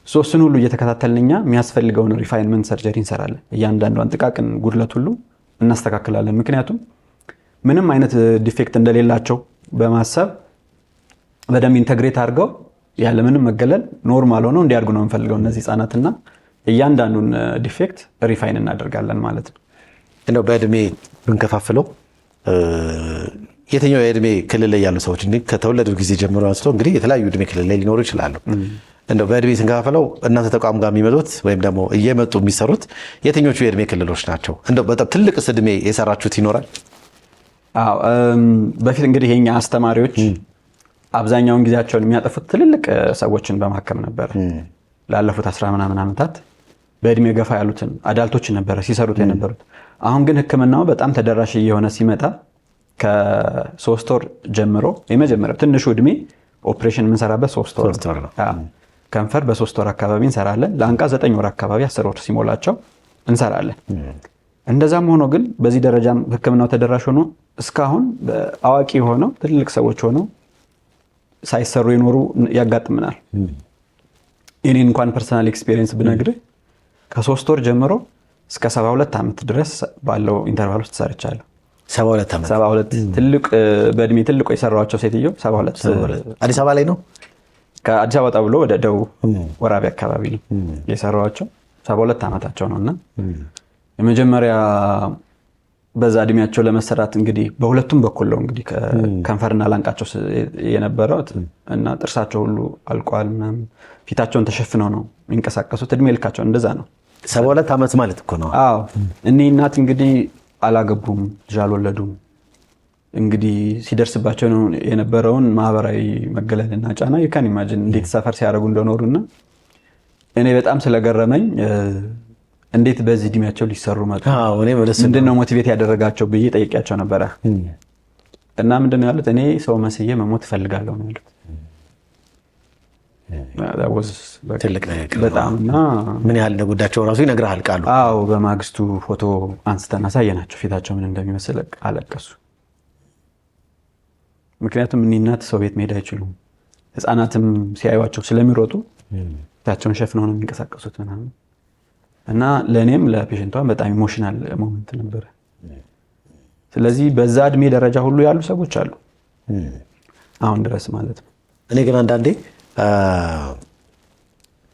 እሱን ሁሉ እየተከታተልን እኛ የሚያስፈልገውን ሪፋይንመንት ሰርጀሪ እንሰራለን። እያንዳንዷን ጥቃቅን ጉድለት ሁሉ እናስተካክላለን። ምክንያቱም ምንም አይነት ዲፌክት እንደሌላቸው በማሰብ በደንብ ኢንተግሬት አድርገው ያለምንም መገለል ኖርማል ሆነው እንዲያድጉ ነው የምንፈልገው እነዚህ ህፃናትና እያንዳንዱን ዲፌክት ሪፋይን እናደርጋለን ማለት ነው።
እንደው በእድሜ ብንከፋፍለው የትኛው የእድሜ ክልል ላይ ያሉ ሰዎች እንግዲህ ከተወለዱ ጊዜ ጀምሮ አንስቶ እንግዲህ የተለያዩ እድሜ ክልል ላይ ሊኖሩ ይችላሉ። እንደው በእድሜ ስንከፋፍለው እናንተ ተቋም ጋር የሚመጡት ወይም ደግሞ እየመጡ የሚሰሩት የትኞቹ የእድሜ ክልሎች ናቸው? እንደው በጣም ትልቅስ እድሜ የሰራችሁት ይኖራል?
በፊት እንግዲህ የኛ አስተማሪዎች አብዛኛውን ጊዜያቸውን የሚያጠፉት ትልልቅ ሰዎችን በማከም ነበር። ላለፉት 10 ምናምን ዓመታት በእድሜ ገፋ ያሉትን አዳልቶችን ነበረ ሲሰሩት የነበሩት። አሁን ግን ህክምናው በጣም ተደራሽ እየሆነ ሲመጣ ከ3 ወር ጀምሮ የመጀመሪያው ትንሹ እድሜ ኦፕሬሽን የምንሰራበት 3 ወር ነው። ከንፈር በ3 ወር አካባቢ እንሰራለን። ለአንቃ 9 ወር አካባቢ 10 ወር ሲሞላቸው እንሰራለን። እንደዛም ሆኖ ግን በዚህ ደረጃም ህክምናው ተደራሽ ሆኖ እስካሁን አዋቂ ሆነው ትልልቅ ሰዎች ሆነው ሳይሰሩ የኖሩ ያጋጥምናል። እኔን እንኳን ፐርሰናል ኤክስፒሪየንስ ብነግርህ ከ3 ወር ጀምሮ እስከ 72 ዓመት ድረስ ባለው ኢንተርቫል ውስጥ ሰርቻለሁ። 72 ትልቅ በእድሜ ትልቁ የሰራኋቸው ሴትዮ 72
አዲስ አበባ ላይ ነው።
ከአዲስ አበባ ወጣ ብሎ ወደ ደቡብ ወራቤ አካባቢ ነው የሰራኋቸው። 72 ዓመታቸው ነውና የመጀመሪያ በዛ እድሜያቸው ለመሰራት እንግዲህ በሁለቱም በኩል ነው እንግዲህ ከንፈርና ላንቃቸው የነበረው እና ጥርሳቸው ሁሉ አልቋል። ፊታቸውን ተሸፍነው ነው የሚንቀሳቀሱት። እድሜ ልካቸው እንደዛ ነው።
72 ዓመት ማለት እኮ ነው።
አዎ እኔ እናት እንግዲህ አላገቡም፣ ልጅ አልወለዱም። እንግዲህ ሲደርስባቸው ነው የነበረውን ማህበራዊ መገለልና ጫና ይካን ኢማጂን እንዴት ሰፈር ሲያደርጉ እንደኖሩና እኔ በጣም ስለገረመኝ እንዴት በዚህ እድሜያቸው ሊሰሩ መጡ? ምንድነው ሞቲቬት ያደረጋቸው ብዬ ጠይቄያቸው ነበረ። እና ምንድነው ያሉት? እኔ ሰው መስዬ መሞት እፈልጋለሁ ነው ያሉት። በጣምና
ምን ያህል እንደጎዳቸው ራሱ ይነግርሃል ቃሉ።
አዎ በማግስቱ ፎቶ አንስተን አሳየናቸው። ፊታቸው ምን እንደሚመስል አለቀሱ። ምክንያቱም እኔ እናት ሰው ቤት መሄድ አይችሉም። ህፃናትም ሲያዩዋቸው ስለሚሮጡ ፊታቸውን ሸፍነው ነው የሚንቀሳቀሱት ምናምን እና ለእኔም ለፔሽንቷን በጣም ኢሞሽናል ሞመንት ነበረ። ስለዚህ በዛ እድሜ ደረጃ ሁሉ ያሉ ሰዎች አሉ አሁን ድረስ ማለት ነው።
እኔ ግን አንዳንዴ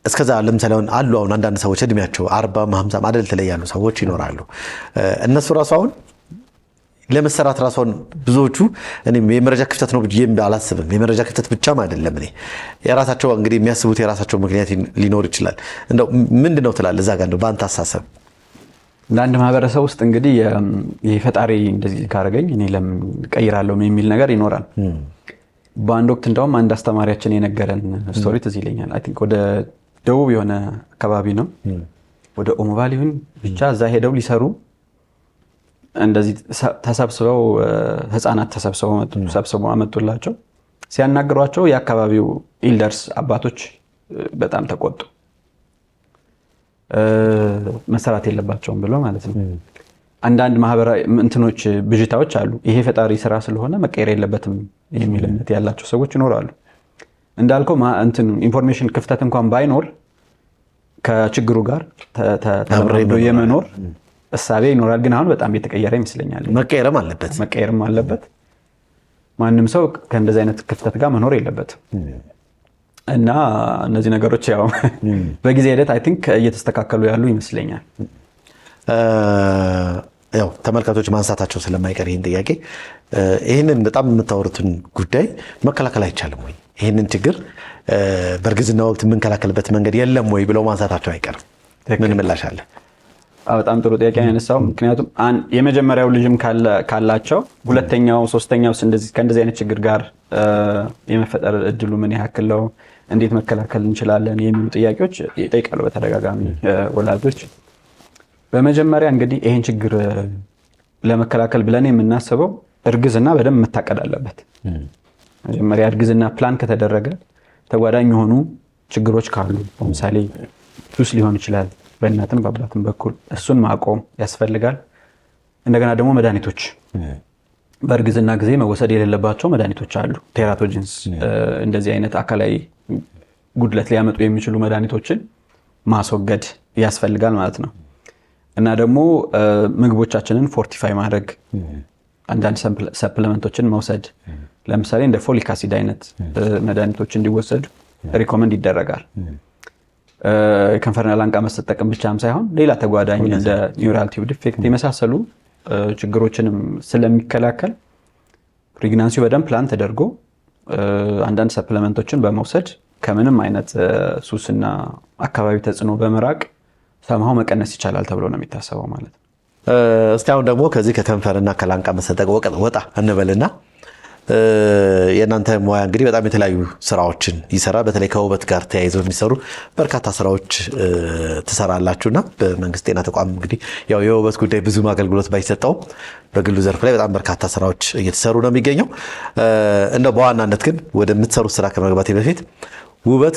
እስከዛ ለምሳሌ አሉ አሁን አንዳንድ ሰዎች እድሜያቸው 40 50 አደልት ላይ ያሉ ሰዎች ይኖራሉ። እነሱ ራሱ አሁን ለመሰራት ራሱን ብዙዎቹ እኔም የመረጃ ክፍተት ነው ብዬ አላስብም። የመረጃ ክፍተት ብቻም አይደለም። እኔ የራሳቸው እንግዲህ የሚያስቡት የራሳቸው ምክንያት ሊኖር ይችላል። እንደው ምንድነው ትላለህ እዛ ጋር እንደው በአንተ አሳሰብ?
ለአንድ ማህበረሰብ ውስጥ እንግዲህ የፈጣሪ እንደዚህ ካረገኝ እኔ ለምን ቀይራለሁ የሚል ነገር ይኖራል። በአንድ ወቅት እንደውም አንድ አስተማሪያችን የነገረን ስቶሪ ትዝ ይለኛል። አይ ቲንክ ወደ ደቡብ የሆነ አካባቢ ነው ወደ ኦሞባሊውን ብቻ እዛ ሄደው ሊሰሩ እንደዚህ ተሰብስበው ህፃናት ተሰብስበው አመጡላቸው። ሲያናግሯቸው የአካባቢው ኢልደርስ አባቶች በጣም ተቆጡ። መሰራት የለባቸውም ብለው ማለት ነው። አንዳንድ ማህበራዊ እንትኖች ብዥታዎች አሉ። ይሄ ፈጣሪ ስራ ስለሆነ መቀየር የለበትም የሚል እምነት ያላቸው ሰዎች ይኖራሉ። እንዳልከው ኢንፎርሜሽን ክፍተት እንኳን ባይኖር ከችግሩ ጋር ተባብሮ የመኖር እሳቤ ይኖራል። ግን አሁን በጣም የተቀየረ ይመስለኛል። መቀየርም አለበት። ማንም ሰው ከእንደዚህ አይነት ክፍተት ጋር መኖር የለበትም። እና እነዚህ ነገሮች ያው በጊዜ ሂደት አይ ቲንክ እየተስተካከሉ ያሉ ይመስለኛል።
ያው ተመልካቾች ማንሳታቸው ስለማይቀር ይሄን ጥያቄ ይሄንን በጣም የምታወሩትን ጉዳይ መከላከል አይቻልም ወይ? ይሄንን ችግር በእርግዝና ወቅት የምንከላከልበት መንገድ የለም ወይ ብለው ማንሳታቸው አይቀርም። ምን ምላሽ አለ?
በጣም ጥሩ ጥያቄ ያነሳው። ምክንያቱም የመጀመሪያው ልጅም ካላቸው ሁለተኛው ሶስተኛው ከእንደዚህ አይነት ችግር ጋር የመፈጠር እድሉ ምን ያክል ነው፣ እንዴት መከላከል እንችላለን የሚሉ ጥያቄዎች ይጠይቃሉ በተደጋጋሚ ወላጆች። በመጀመሪያ እንግዲህ ይሄን ችግር ለመከላከል ብለን የምናስበው እርግዝና በደንብ መታቀድ አለበት። መጀመሪያ እርግዝና ፕላን ከተደረገ ተጓዳኝ የሆኑ ችግሮች ካሉ ለምሳሌ ሱስ ሊሆን ይችላል በእናትም በአባትም በኩል እሱን ማቆም ያስፈልጋል። እንደገና ደግሞ መድኃኒቶች በእርግዝና ጊዜ መወሰድ የሌለባቸው መድኃኒቶች አሉ። ቴራቶጂንስ እንደዚህ አይነት አካላዊ ጉድለት ሊያመጡ የሚችሉ መድኃኒቶችን ማስወገድ ያስፈልጋል ማለት ነው። እና ደግሞ ምግቦቻችንን ፎርቲፋይ ማድረግ፣ አንዳንድ ሰፕሊመንቶችን መውሰድ፣ ለምሳሌ እንደ ፎሊክ አሲድ አይነት መድኃኒቶች እንዲወሰዱ ሪኮመንድ ይደረጋል። የከንፈርና ላንቃ መጠቀም ብቻም ሳይሆን ሌላ ተጓዳኝ እንደ ኒውራል ቲዩብ ዲፌክት የመሳሰሉ ችግሮችንም ስለሚከላከል ፕሬግናንሲው በደንብ ፕላን ተደርጎ አንዳንድ ሰፕሊመንቶችን በመውሰድ ከምንም አይነት ሱስና አካባቢ ተጽዕኖ በመራቅ ሰማው መቀነስ ይቻላል ተብሎ ነው የሚታሰበው ማለት ነው።
እስቲ አሁን ደግሞ ከዚህ ከከንፈርና ከላንቃ መሰጠቅ ወጣ እንበልና የእናንተ ሙያ እንግዲህ በጣም የተለያዩ ስራዎችን ይሰራ። በተለይ ከውበት ጋር ተያይዘው የሚሰሩ በርካታ ስራዎች ትሰራላችሁና በመንግስት ጤና ተቋም እንግዲህ ያው የውበት ጉዳይ ብዙም አገልግሎት ባይሰጠውም በግሉ ዘርፍ ላይ በጣም በርካታ ስራዎች እየተሰሩ ነው የሚገኘው። እንደው በዋናነት ግን ወደምትሰሩት ስራ ከመግባቴ በፊት ውበት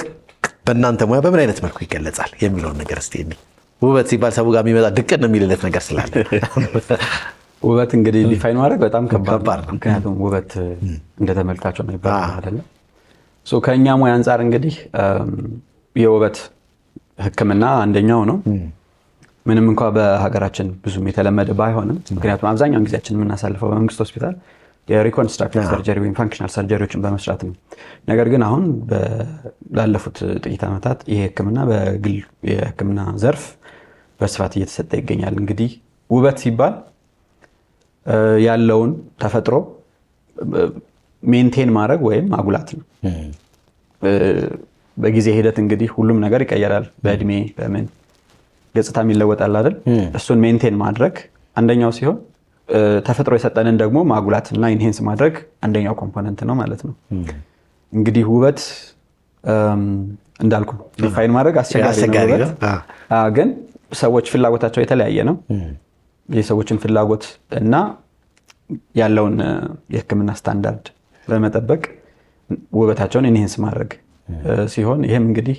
በእናንተ ሙያ በምን አይነት መልኩ ይገለጻል የሚለውን ነገር እስቲ ውበት ሲባል ሰው ጋር የሚመጣ ድቅን ነው የሚልለት ነገር ስላለ
ውበት እንግዲህ ዲፋይን ማድረግ በጣም ከባድ ነው። ምክንያቱም ውበት እንደተመልካቸው ነው ይባላል አይደለ? ከእኛ ሙያ አንጻር እንግዲህ የውበት ሕክምና አንደኛው ነው። ምንም እንኳ በሀገራችን ብዙም የተለመደ ባይሆንም፣ ምክንያቱም አብዛኛውን ጊዜያችን የምናሳልፈው በመንግስት ሆስፒታል የሪኮንስትራክቲቭ ሰርጀሪ ወይም ፋንክሽናል ሰርጀሪዎችን በመስራት ነው። ነገር ግን አሁን ላለፉት ጥቂት ዓመታት ይሄ ሕክምና በግል የሕክምና ዘርፍ በስፋት እየተሰጠ ይገኛል። እንግዲህ ውበት ሲባል ያለውን ተፈጥሮ ሜንቴን ማድረግ ወይም ማጉላት ነው። በጊዜ ሂደት እንግዲህ ሁሉም ነገር ይቀየራል። በእድሜ በምን ገጽታም ይለወጣል አይደል? እሱን ሜንቴን ማድረግ አንደኛው ሲሆን ተፈጥሮ የሰጠንን ደግሞ ማጉላት እና ኢንሄንስ ማድረግ አንደኛው ኮምፖነንት ነው ማለት ነው። እንግዲህ ውበት እንዳልኩ ዲፋይን ማድረግ አስቸጋሪ ነው። ግን ሰዎች ፍላጎታቸው የተለያየ ነው። የሰዎችን ፍላጎት እና ያለውን የሕክምና ስታንዳርድ በመጠበቅ ውበታቸውን ኢንሄንስ ማድረግ ሲሆን ይህም እንግዲህ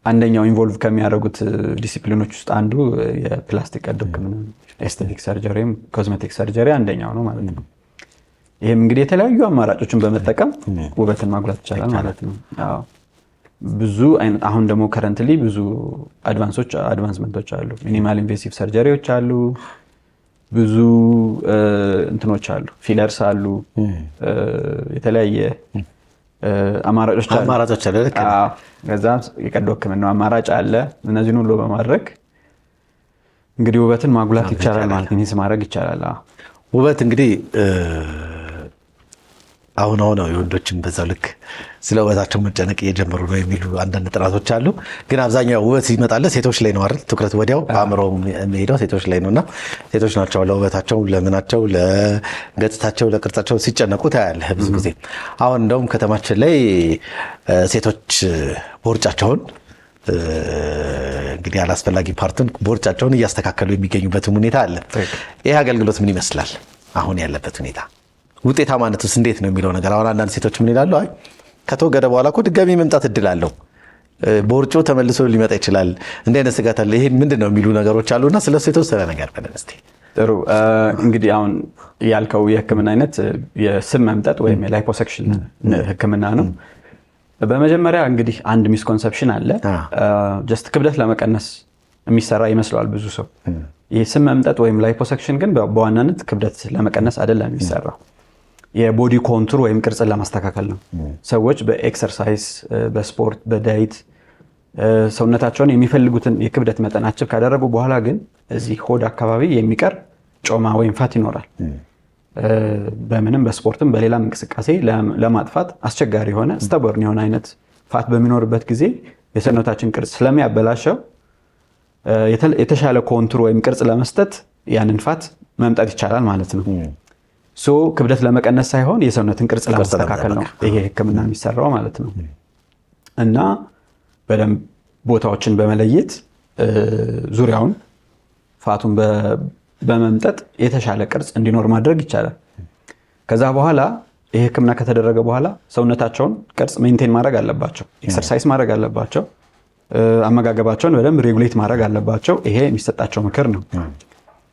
አንደኛው ኢንቮልቭ ከሚያደርጉት ዲሲፕሊኖች ውስጥ አንዱ የፕላስቲክ ቀዶ ሕክምና ኤስቴቲክ ሰርጀሪ ወይም ኮስሜቲክ ሰርጀሪ አንደኛው ነው ማለት ነው። ይህም እንግዲህ የተለያዩ አማራጮችን በመጠቀም ውበትን ማጉላት ይቻላል ማለት ነው። ብዙ አይነት አሁን ደግሞ ከረንትሊ ብዙ አድቫንስመንቶች አሉ። ሚኒማል ኢንቬሲቭ ሰርጀሪዎች አሉ፣ ብዙ እንትኖች አሉ፣ ፊለርስ አሉ፣ የተለያየ አማራጮች አሉ። ከዛ የቀዶ ሕክምና አማራጭ አለ። እነዚህን ሁሉ በማድረግ እንግዲህ ውበትን ማጉላት ይቻላል ማለት ነው። ማድረግ ይቻላል።
ውበት እንግዲህ አሁን የወንዶችን በዛው ልክ ስለ ውበታቸው መጨነቅ እየጀመሩ ነው የሚሉ አንዳንድ ጥናቶች አሉ። ግን አብዛኛው ውበት ሲመጣለ ሴቶች ላይ ነው አይደል? ትኩረት ወዲያው አእምሮ የሚሄደው ሴቶች ላይ ነውና ሴቶች ናቸው ለውበታቸው፣ ለምናቸው፣ ለገጽታቸው፣ ለቅርጻቸው ሲጨነቁ ታያለህ ብዙ ጊዜ። አሁን እንደውም ከተማችን ላይ ሴቶች ቦርጫቸውን እንግዲህ አላስፈላጊ ፓርቱን ቦርጫቸውን እያስተካከሉ የሚገኙበትም ሁኔታ አለ። ይህ አገልግሎት ምን ይመስላል አሁን ያለበት ሁኔታ? ውጤታማነቱስ እንዴት ነው የሚለው ነገር አሁን አንዳንድ ሴቶች ምን ይላሉ? አይ ከተወገደ በኋላ እኮ ድጋሚ መምጣት እድል አለው፣ ቦርጮ ተመልሶ ሊመጣ ይችላል፣ እንዲህ አይነት ስጋት አለ፣ ይሄ ምንድን ነው የሚሉ ነገሮች አሉና ስለሱ የተወሰነ ነገር በለን እስቲ።
ጥሩ እንግዲህ አሁን ያልከው የህክምና አይነት የስብ መምጠጥ ወይም የላይፖሰክሽን ህክምና ነው። በመጀመሪያ እንግዲህ አንድ ሚስኮንሰፕሽን አለ። ጀስት ክብደት ለመቀነስ የሚሰራ ይመስለዋል ብዙ ሰው። ይህ ስብ መምጠጥ ወይም ላይፖሰክሽን ግን በዋናነት ክብደት ለመቀነስ አይደለም የሚሰራው፣ የቦዲ ኮንቱር ወይም ቅርጽን ለማስተካከል ነው። ሰዎች በኤክሰርሳይዝ፣ በስፖርት፣ በዳይት ሰውነታቸውን የሚፈልጉትን የክብደት መጠን አችብ ካደረጉ በኋላ ግን እዚህ ሆድ አካባቢ የሚቀር ጮማ ወይም ፋት ይኖራል። በምንም በስፖርትም በሌላም እንቅስቃሴ ለማጥፋት አስቸጋሪ የሆነ ስተቦርን የሆነ አይነት ፋት በሚኖርበት ጊዜ የሰውነታችን ቅርጽ ስለሚያበላሸው የተሻለ ኮንቱር ወይም ቅርጽ ለመስጠት ያንን ፋት መምጠት ይቻላል ማለት ነው። ሶ ክብደት ለመቀነስ ሳይሆን የሰውነትን ቅርጽ ለማስተካከል ነው ይሄ ህክምና የሚሰራው ማለት ነው። እና በደንብ ቦታዎችን በመለየት ዙሪያውን ፋቱን በመምጠጥ የተሻለ ቅርጽ እንዲኖር ማድረግ ይቻላል። ከዛ በኋላ ይሄ ህክምና ከተደረገ በኋላ ሰውነታቸውን ቅርጽ ሜንቴን ማድረግ አለባቸው፣ ኤክሰርሳይዝ ማድረግ አለባቸው፣ አመጋገባቸውን በደንብ ሬጉሌት ማድረግ አለባቸው። ይሄ የሚሰጣቸው ምክር ነው።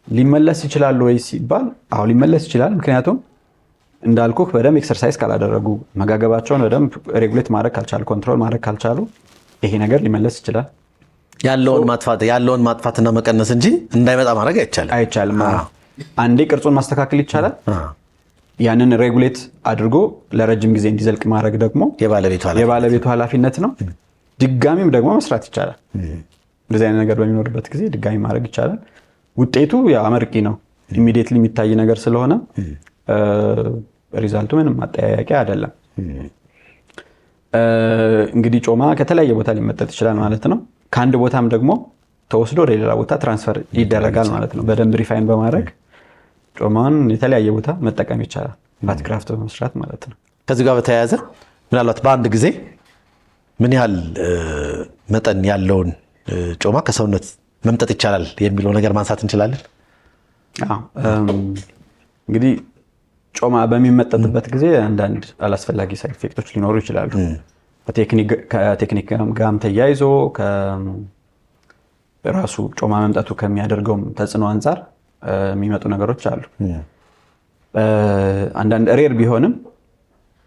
ሊመለስ ይችላል ወይ ሲባል አዎ ሊመለስ ይችላል። ምክንያቱም እንዳልኩህ በደንብ ኤክሰርሳይዝ ካላደረጉ መጋገባቸውን በደንብ ሬጉሌት ማድረግ ካልቻሉ ኮንትሮል ማድረግ ካልቻሉ ይሄ ነገር ሊመለስ ይችላል።
ያለውን ማጥፋትና መቀነስ እንጂ እንዳይመጣ ማድረግ
አይቻልም። አንዴ ቅርጹን ማስተካከል ይቻላል። ያንን ሬጉሌት አድርጎ ለረጅም ጊዜ እንዲዘልቅ ማድረግ ደግሞ የባለቤቱ ኃላፊነት ነው። ድጋሚም ደግሞ መስራት ይቻላል። እንደዚህ አይነት ነገር በሚኖርበት ጊዜ ድጋሚ ማድረግ ይቻላል። ውጤቱ አመርቂ ነው። ኢሚዲየትሊ የሚታይ ነገር ስለሆነ ሪዛልቱ ምንም አጠያያቂ አይደለም። እንግዲህ ጮማ ከተለያየ ቦታ ሊመጠጥ ይችላል ማለት ነው። ከአንድ ቦታም ደግሞ ተወስዶ ወደ ሌላ ቦታ ትራንስፈር ይደረጋል ማለት ነው። በደንብ ሪፋይን በማድረግ ጮማን የተለያየ ቦታ መጠቀም ይቻላል፣ ፋትክራፍት በመስራት ማለት ነው።
ከዚህ ጋር በተያያዘ ምናልባት በአንድ ጊዜ ምን ያህል መጠን ያለውን ጮማ ከሰውነት መምጠጥ ይቻላል የሚለው ነገር ማንሳት እንችላለን?
እንግዲህ ጮማ በሚመጠጥበት ጊዜ አንዳንድ አላስፈላጊ ሳይድ ኢፌክቶች ሊኖሩ ይችላሉ። ከቴክኒክ ጋርም ተያይዞ ራሱ ጮማ መምጠቱ ከሚያደርገውም ተጽዕኖ አንጻር የሚመጡ ነገሮች አሉ። አንዳንድ ሬር ቢሆንም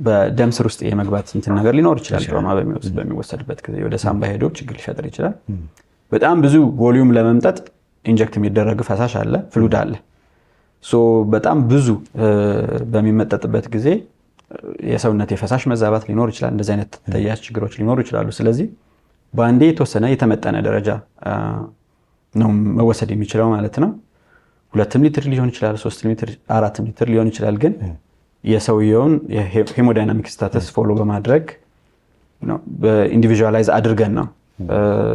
በደም ስር ውስጥ የመግባት እንትን ነገር ሊኖር ይችላል። ጮማ በሚወሰድበት ጊዜ ወደ ሳምባ ሄዶ ችግር ሊፈጥር ይችላል። በጣም ብዙ ቮሊዩም ለመምጠጥ ኢንጀክት የሚደረግ ፈሳሽ አለ፣ ፍሉድ አለ። በጣም ብዙ በሚመጠጥበት ጊዜ የሰውነት የፈሳሽ መዛባት ሊኖር ይችላል። እንደዚህ አይነት ተያያዥ ችግሮች ሊኖሩ ይችላሉ። ስለዚህ በአንዴ የተወሰነ የተመጠነ ደረጃ ነው መወሰድ የሚችለው ማለት ነው። 2 ሊትር ሊሆን ይችላል፣ 3 ሊትር፣ 4 ሊትር ሊሆን ይችላል። ግን የሰውየውን ሄሞዳይናሚክ ስታተስ ፎሎ በማድረግ በኢንዲቪዥዋላይዝ አድርገን ነው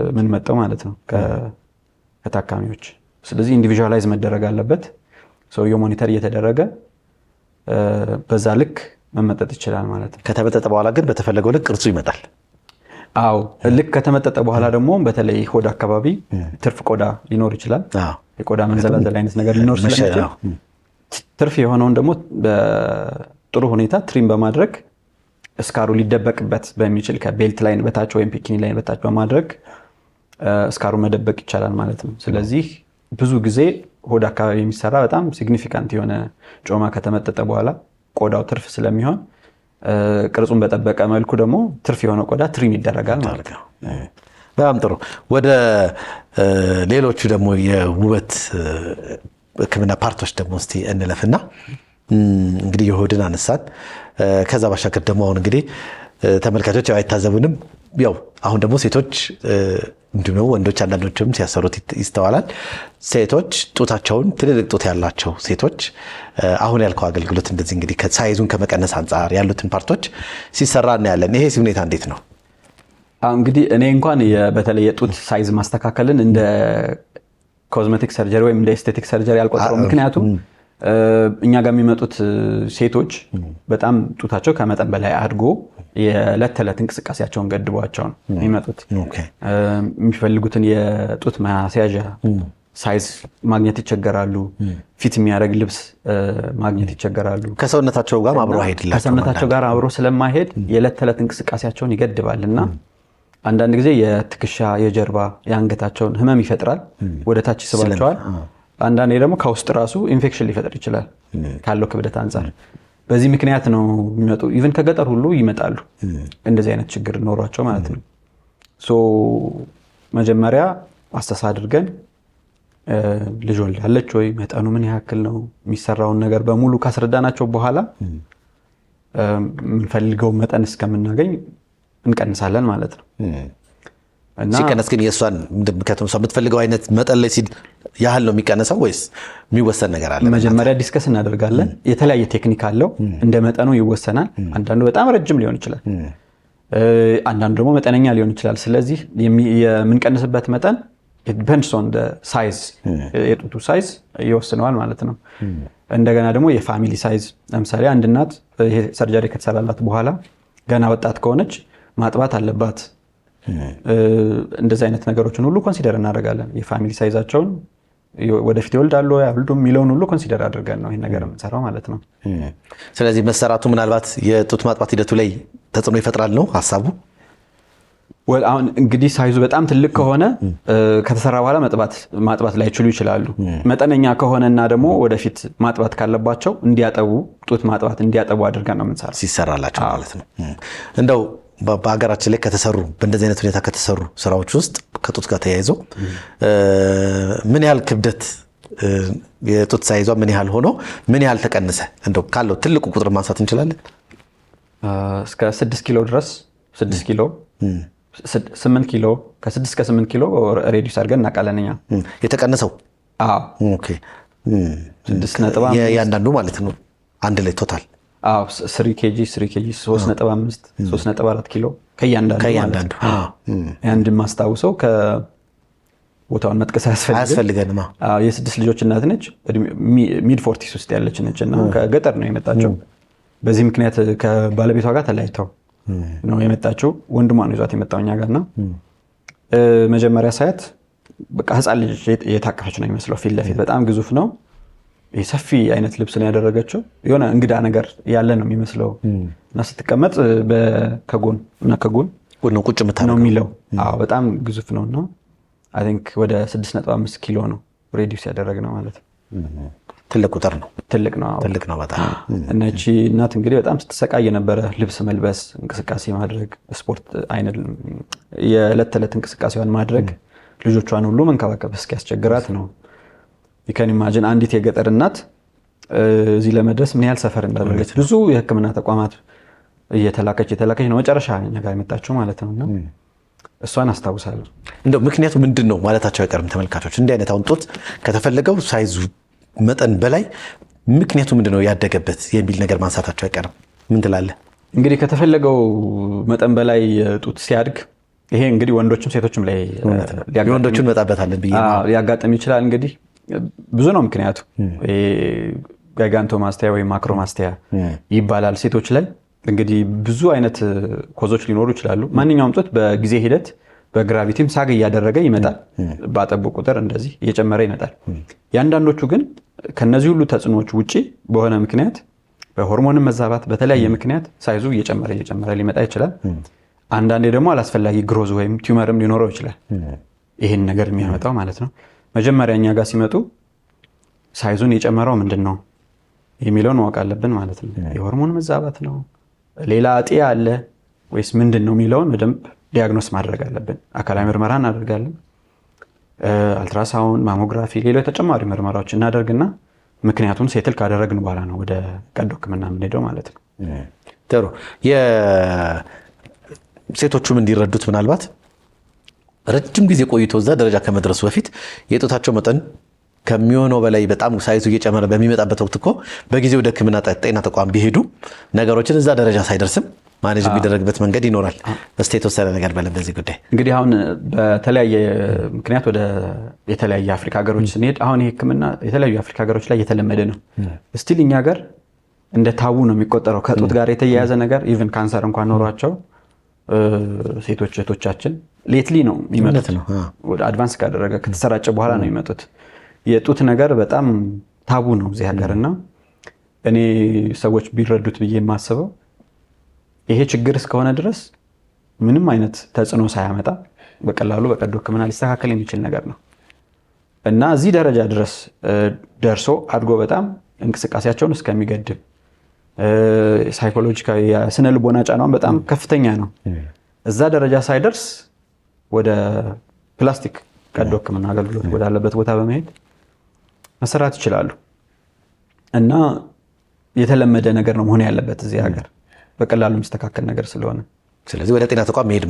የምንመጣው ማለት ነው ከታካሚዎች። ስለዚህ ኢንዲቪዥዋላይዝ መደረግ አለበት። ሰውየው ሞኒተር እየተደረገ በዛ ልክ መመጠጥ ይችላል ማለት ነው።
ከተመጠጠ በኋላ ግን በተፈለገው ልክ ቅርጹ ይመጣል።
አዎ ልክ ከተመጠጠ በኋላ ደግሞ በተለይ ሆድ አካባቢ ትርፍ ቆዳ ሊኖር ይችላል። የቆዳ መንዘላዘል አይነት ነገር ሊኖር ስለሚችል ትርፍ የሆነውን ደግሞ በጥሩ ሁኔታ ትሪም በማድረግ እስካሩ ሊደበቅበት በሚችል ከቤልት ላይን በታች ወይም ፒኪኒ ላይን በታች በማድረግ እስካሩ መደበቅ ይቻላል ማለት ነው። ስለዚህ ብዙ ጊዜ ሆድ አካባቢ የሚሰራ በጣም ሲግኒፊካንት የሆነ ጮማ ከተመጠጠ በኋላ ቆዳው ትርፍ ስለሚሆን ቅርጹን በጠበቀ መልኩ ደግሞ ትርፍ የሆነ ቆዳ ትሪም ይደረጋል ማለት ነው።
በጣም ጥሩ። ወደ ሌሎቹ ደግሞ የውበት ሕክምና ፓርቶች ደግሞ እስቲ እንለፍና እንግዲህ የሆድን አነሳን። ከዛ ባሻገር ደግሞ አሁን እንግዲህ ተመልካቾች አይታዘቡንም። ያው አሁን ደግሞ ሴቶች እንዲሁም ደግሞ ወንዶች አንዳንዶችም ሲያሰሩት ይስተዋላል። ሴቶች ጡታቸውን ትልልቅ ጡት ያላቸው ሴቶች አሁን ያልከው አገልግሎት እንደዚህ እንግዲህ ሳይዙን ከመቀነስ አንጻር ያሉትን ፓርቶች ሲሰራ እናያለን። ይሄ ሁኔታ እንዴት ነው?
እንግዲህ እኔ እንኳን በተለይ የጡት ሳይዝ ማስተካከልን እንደ ኮዝሜቲክ ሰርጀሪ ወይም እንደ ኤስቴቲክ ሰርጀሪ አልቆጥረውም። ምክንያቱም እኛ ጋር የሚመጡት ሴቶች በጣም ጡታቸው ከመጠን በላይ አድጎ የዕለት ተዕለት እንቅስቃሴያቸውን ገድቧቸው ነው የሚመጡት። የሚፈልጉትን የጡት ማስያዣ ሳይዝ ማግኘት ይቸገራሉ። ፊት የሚያደርግ ልብስ ማግኘት ይቸገራሉ።
ከሰውነታቸው ጋር አብሮ አይሄድላቸው።
ከሰውነታቸው ጋር አብሮ ስለማይሄድ የዕለት ተዕለት እንቅስቃሴያቸውን ይገድባል እና አንዳንድ ጊዜ የትከሻ፣ የጀርባ፣ የአንገታቸውን ህመም ይፈጥራል፣ ወደ ታች ይስባቸዋል። አንዳንዴ ደግሞ ከውስጥ ራሱ ኢንፌክሽን ሊፈጥር ይችላል ካለው ክብደት አንጻር። በዚህ ምክንያት ነው የሚመጡ። ኢቨን ከገጠር ሁሉ ይመጣሉ እንደዚህ አይነት ችግር ኖሯቸው ማለት ነው። መጀመሪያ አሰሳ አድርገን ልጅ ወልዳለች ወይ፣ መጠኑ ምን ያክል ነው፣ የሚሰራውን ነገር በሙሉ ካስረዳናቸው በኋላ የምንፈልገው መጠን እስከምናገኝ እንቀንሳለን ማለት ነው።
ሲቀነስ ግን የእሷን የምትፈልገው አይነት መጠን ላይ ያህል ነው የሚቀነሰው ወይስ የሚወሰን ነገር አለ?
መጀመሪያ ዲስከስ እናደርጋለን። የተለያየ ቴክኒክ አለው፣ እንደ መጠኑ ይወሰናል። አንዳንዱ በጣም ረጅም ሊሆን ይችላል፣ አንዳንዱ ደግሞ መጠነኛ ሊሆን ይችላል። ስለዚህ የምንቀንስበት መጠን ዲፔንድስ ኦን ሳይዝ፣ የጡቱ ሳይዝ ይወስነዋል ማለት ነው። እንደገና ደግሞ የፋሚሊ ሳይዝ፣ ለምሳሌ አንድ እናት ይሄ ሰርጀሪ ከተሰራላት በኋላ ገና ወጣት ከሆነች ማጥባት አለባት። እንደዚህ አይነት ነገሮችን ሁሉ ኮንሲደር እናደርጋለን። የፋሚሊ ሳይዛቸውን ወደፊት ይወልዳሉ አይወልዱም የሚለውን ሁሉ ኮንሲደር አድርገን ነው ይሄን ነገር የምንሰራው ማለት ነው።
ስለዚህ መሰራቱ ምናልባት የጡት ማጥባት ሂደቱ ላይ ተጽዕኖ ይፈጥራል ነው ሀሳቡ?
አሁን እንግዲህ ሳይዙ በጣም ትልቅ ከሆነ ከተሰራ በኋላ ማጥባት ላይችሉ ይችላሉ። መጠነኛ ከሆነና ደግሞ ወደፊት ማጥባት ካለባቸው እንዲያጠቡ ጡት ማጥባት እንዲያጠቡ አድርገን ነው የምንሰራው
ሲሰራላቸው ማለት ነው። እንደው በሀገራችን ላይ ከተሰሩ በእንደዚህ አይነት ሁኔታ ከተሰሩ ስራዎች ውስጥ ከጡት ጋር ተያይዞ ምን ያህል ክብደት የጡት ሳይዟ ምን ያህል ሆኖ ምን ያህል ተቀነሰ እንደው ካለው ትልቁ ቁጥር ማንሳት እንችላለን?
እስከ 6 ኪሎ ድረስ 6 ኪሎ 8 ኪሎ ከ6 እስከ 8 ኪሎ ሬዲዩስ አድርገን እናውቃለን እኛ
የተቀነሰው።
አዎ ኦኬ 6.5
ያንዳንዱ ማለት ነው አንድ ላይ ቶታል።
አዎ 3 ኬጂ 3.5 3.4 ኪሎ ከያንዳንዱ አንድ ማስታውሰው ከቦታውን መጥቀስ
አያስፈልገንም።
አዎ የ6 ልጆች እናት ነች። ሚድ 40s ውስጥ ያለች ነች እና ከገጠር ነው የመጣችው። በዚህ ምክንያት ከባለቤቷ ጋር ተለያይተው ነው የመጣችው። ወንድሟ ነው ይዟት የመጣው እኛ ጋርና መጀመሪያ ሳያት በቃ ህፃን ልጅ የታቀፈች ነው የሚመስለው። ፊት ለፊት በጣም ግዙፍ ነው። ሰፊ አይነት ልብስ ነው ያደረገችው። የሆነ እንግዳ ነገር ያለ ነው የሚመስለው እና ስትቀመጥ ከጎን
ነው ቁጭ
ነው የሚለው። አዎ በጣም ግዙፍ ነውና አይ ቲንክ ወደ 6.5 ኪሎ ነው ሬዲዩስ ያደረግነው ማለት ነው።
ትልቅ ቁጥር ነው።
ትልቅ ነው በጣም። እነቺ እናት እንግዲህ በጣም ስትሰቃይ የነበረ ልብስ መልበስ፣ እንቅስቃሴ ማድረግ፣ ስፖርት አይነት የዕለት ተዕለት እንቅስቃሴዋን ማድረግ፣ ልጆቿን ሁሉ መንከባከብ እስኪያስቸግራት ነው። ይከን ኢማጂን አንዲት የገጠር እናት እዚህ ለመድረስ ምን ያህል ሰፈር እንዳደረገች ብዙ የሕክምና ተቋማት እየተላከች ነው መጨረሻ ነገር የመጣችው ማለት ነውና እሷን አስታውሳለሁ።
እንደው ምክንያቱ ምንድነው ማለታቸው አይቀርም ተመልካቾች። እንዲህ አይነት አሁን ጡት ከተፈለገው ሳይዙ መጠን በላይ ምክንያቱ ምንድነው ያደገበት የሚል ነገር ማንሳታቸው አይቀርም። ምን ትላለህ?
እንግዲህ ከተፈለገው መጠን በላይ ጡት ሲያድግ ይሄ እንግዲህ ወንዶችም ሴቶችም ላይ
የወንዶቹን መጣበታለን ብዬ
ሊያጋጥም ይችላል። እንግዲህ ብዙ ነው ምክንያቱ። ጋይጋንቶማስቲያ ወይ ማክሮማስቲያ ይባላል። ሴቶች ላይ እንግዲህ ብዙ አይነት ኮዞች ሊኖሩ ይችላሉ። ማንኛውም ጡት በጊዜ ሂደት በግራቪቲም ሳግ እያደረገ ይመጣል። ባጠቡ ቁጥር እንደዚህ እየጨመረ ይመጣል። ያንዳንዶቹ ግን ከነዚህ ሁሉ ተጽዕኖዎች ውጪ በሆነ ምክንያት በሆርሞን መዛባት በተለያየ ምክንያት ሳይዙ እየጨመረ ሊመጣ ይችላል። አንዳንዴ ደግሞ አላስፈላጊ ግሮዝ ወይም ቲዩመርም ሊኖረው ይችላል። ይሄን ነገር የሚያመጣው ማለት ነው። መጀመሪያ እኛ ጋር ሲመጡ ሳይዙን የጨመረው ምንድነው የሚለውን ማወቅ አለብን ማለት ነው። የሆርሞን መዛባት ነው፣ ሌላ እጢ አለ ወይስ ምንድነው የሚለውን በደንብ ዲያግኖስ ማድረግ አለብን። አካላዊ ምርመራ እናደርጋለን። አልትራሳውንድ፣ ማሞግራፊ፣ ሌሎች ተጨማሪ ምርመራዎች እናደርግና ምክንያቱን ሴትል ካደረግን በኋላ ነው ወደ ቀዶ ሕክምና የምንሄደው ማለት ነው።
ጥሩ። የሴቶቹም እንዲረዱት ምናልባት ረጅም ጊዜ ቆይቶ እዛ ደረጃ ከመድረሱ በፊት የጡታቸው መጠን ከሚሆነው በላይ በጣም ሳይዙ እየጨመረ በሚመጣበት ወቅት እኮ በጊዜ ወደ ሕክምና ጤና ተቋም ቢሄዱ ነገሮችን እዛ ደረጃ ሳይደርስም ማኔጅ የሚደረግበት መንገድ ይኖራል። እስቲ የተወሰነ ነገር በለን በዚህ ጉዳይ።
እንግዲህ አሁን በተለያየ ምክንያት ወደ የተለያየ አፍሪካ ሀገሮች ስንሄድ አሁን ይህ ሕክምና የተለያዩ አፍሪካ ሀገሮች ላይ የተለመደ ነው። ስቲል እኛ ሀገር እንደ ታቡ ነው የሚቆጠረው። ከጡት ጋር የተያያዘ ነገር ኢቭን ካንሰር እንኳን ኖሯቸው ሴቶች እህቶቻችን ሌትሊ ነው የሚመጡት። ወደ አድቫንስ ካደረገ ከተሰራጨ በኋላ ነው የሚመጡት። የጡት ነገር በጣም ታቡ ነው እዚህ ሀገርና እኔ ሰዎች ቢረዱት ብዬ የማስበው ይሄ ችግር እስከሆነ ድረስ ምንም አይነት ተጽዕኖ ሳያመጣ በቀላሉ በቀዶ ሕክምና ሊስተካከል የሚችል ነገር ነው እና እዚህ ደረጃ ድረስ ደርሶ አድጎ በጣም እንቅስቃሴያቸውን እስከሚገድብ ሳይኮሎጂካሊ የስነ ልቦና ጫናውን በጣም ከፍተኛ ነው። እዛ ደረጃ ሳይደርስ ወደ ፕላስቲክ ቀዶ ሕክምና አገልግሎት ወዳለበት ቦታ በመሄድ መሰራት ይችላሉ እና የተለመደ ነገር ነው መሆን ያለበት እዚህ ሀገር በቀላሉ የሚስተካከል ነገር ስለሆነ፣
ስለዚህ ወደ ጤና ተቋም መሄድ